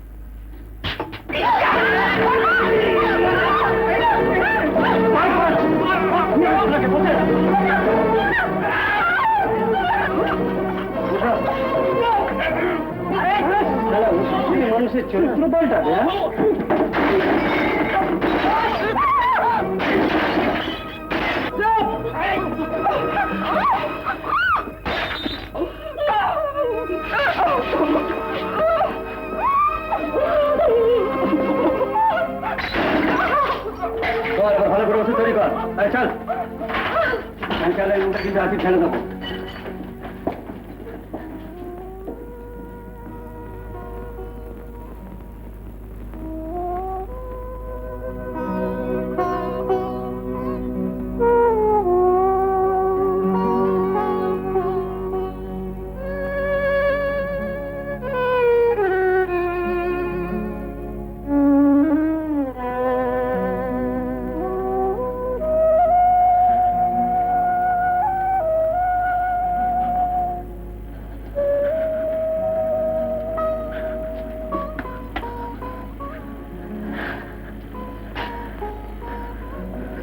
মানুষের চরিত্র পাল্টাবে। ভালো করে ওষুধ তৈরি কর। চল বিশালের মুখে কিন্তু হাসি ছেড়ে দেবো।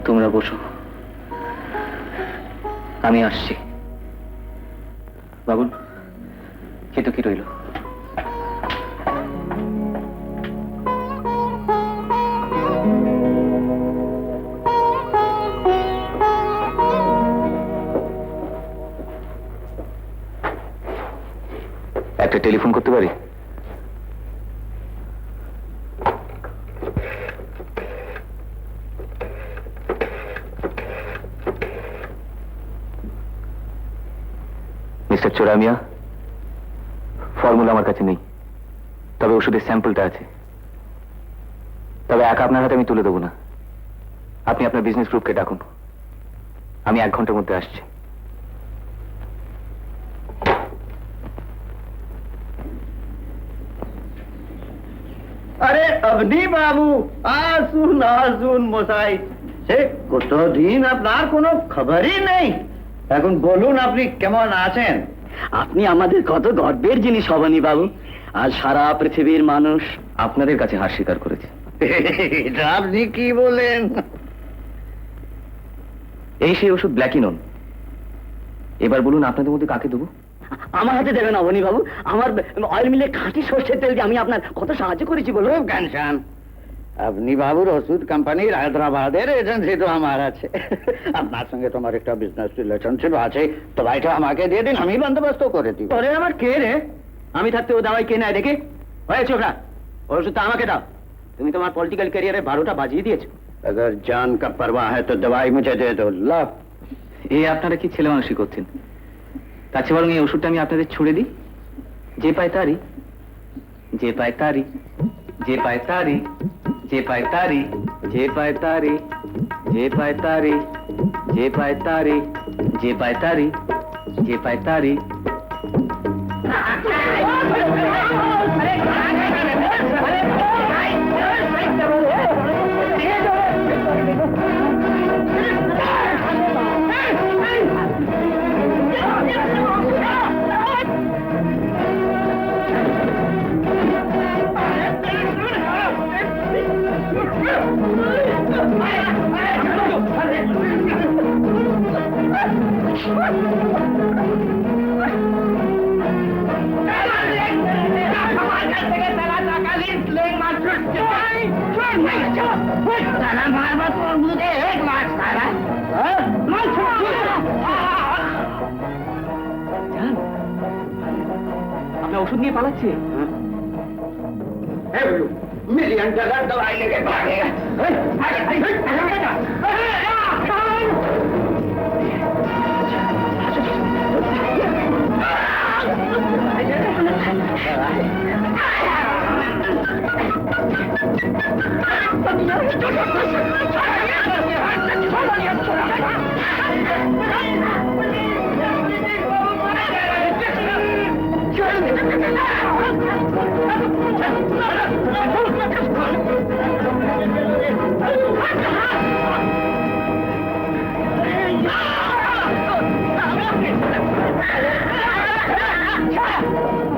তোমরা বসো, আমি আসছি। বাবুল, খেতো কি রইল? একটা টেলিফোন করতে পারি? মিস্টার চোরামিয়া, ফর্মুলা আমার কাছে নেই, তবে ওষুধের স্যাম্পলটা আছে। তবে একা আপনার হাতে আমি তুলে দেবো না। আপনি আপনার বিজনেস গ্রুপকে ডাকুন, আমি 1 ঘন্টার মধ্যে আসছি। আরে অবনি বাবু, আসুন আসুন মশাই, সে কতদিন আপনার কোনো খবরই নেই। এখন বলুন আপনি কেমন আছেন? আপনি আমাদের কত গর্বের জিনিস হবানি বাবু। আজ সারা পৃথিবীর মানুষ আপনাদের কাছে হার স্বীকার করেছে। এটা আপনি কি বলেন? এই সেই ওষুধ ব্ল্যাকিনন। এবার বলুন আপনাদের মধ্যে কাকে দেবো? আমার হাতে দেবেন অবনী বাবু। আমার অয়েল মিলে খাঁটি সর্ষের তেল দিয়ে আমি আপনার কত সাহায্য করেছি বলুন। ঘনশ্যাম, আপনি বাবুর ওষুধ কোম্পানির হায়দ্রাবাদের এজেন্সি তো আমার আছে। আপনার সঙ্গে তোমার একটা বিজনেস রিলেশনশিপ আছে, তো ভাইটা আমাকে দিয়ে দিন, আমি বন্দোবস্ত করে দিব। ওরে আমার কে রে? আমি থাকতে ও দাওয়াই কে নেয় দেখি? হয়েছে ওরা, ওষুধটা আমাকে দাও। তুমি তোমার পলিটিক্যাল ক্যারিয়ারে 12টা বাজিয়ে দিয়েছো। अगर जान का परवाह है तो दवाई मुझे दे दो। लाभ এই আপনারা কি ছেলে মানুষই করছেন? তাছে বরং এই ওষুধটা আমি আপনাদের ছুড়ে দিই। যে পায় তারি, যে পায় তারি, যে পায় তারি, যে পায় তারি, যে পায় তারি, যে পায় তারি, যে পায় তারি, যে পায় তারি, যে পায় তারি। আপনার ওষুধ নিয়ে পালাচ্ছে। मिलियन डॉलर दवाई लेके भागेगा।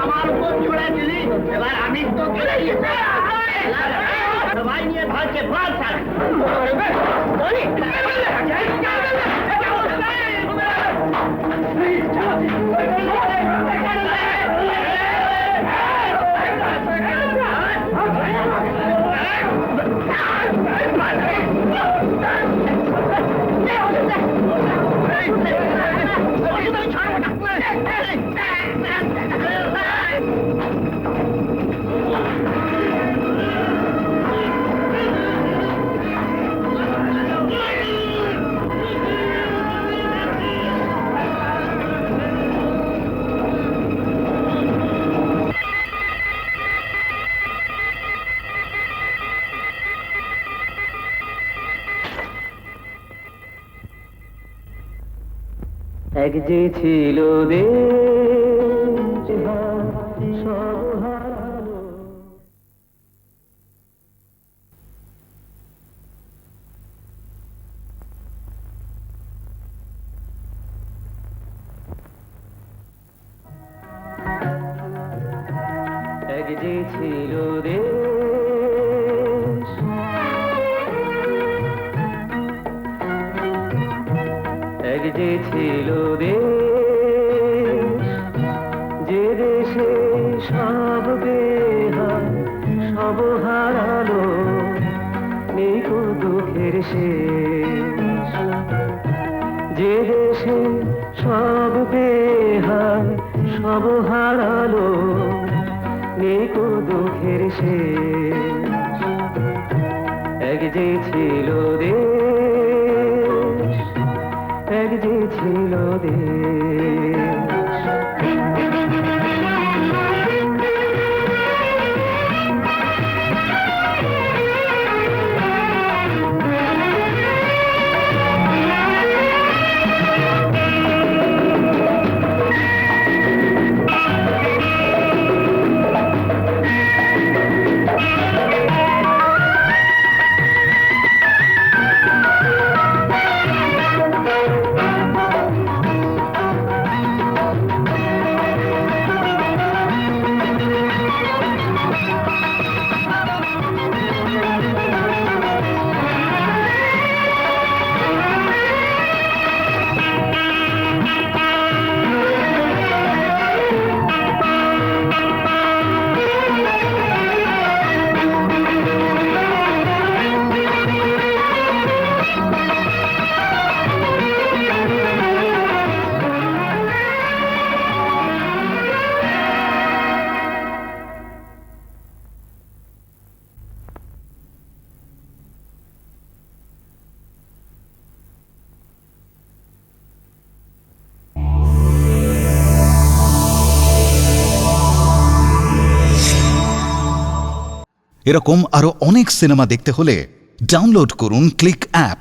আমার উপর চড়ে দিলি, এবার আমি তো দবাই নিয়ে ভাগছে ভাগ ছাড়া। এক যে ছিল দেশ সব হারালো। এক যে ছিল দেশ এক যে ছিল দেশ যে দেশে সব বেহাল সব হারালো নেই কো দুঃখের শেষ যে দেশে সব বেহাল সব হারালো নেই কো দুঃখের শেষ এক যে ছিল দেশ এক যে ছিল দেশ এরকম আরো অনেক সিনেমা দেখতে হলে ডাউনলোড করুন ক্লিক অ্যাপ।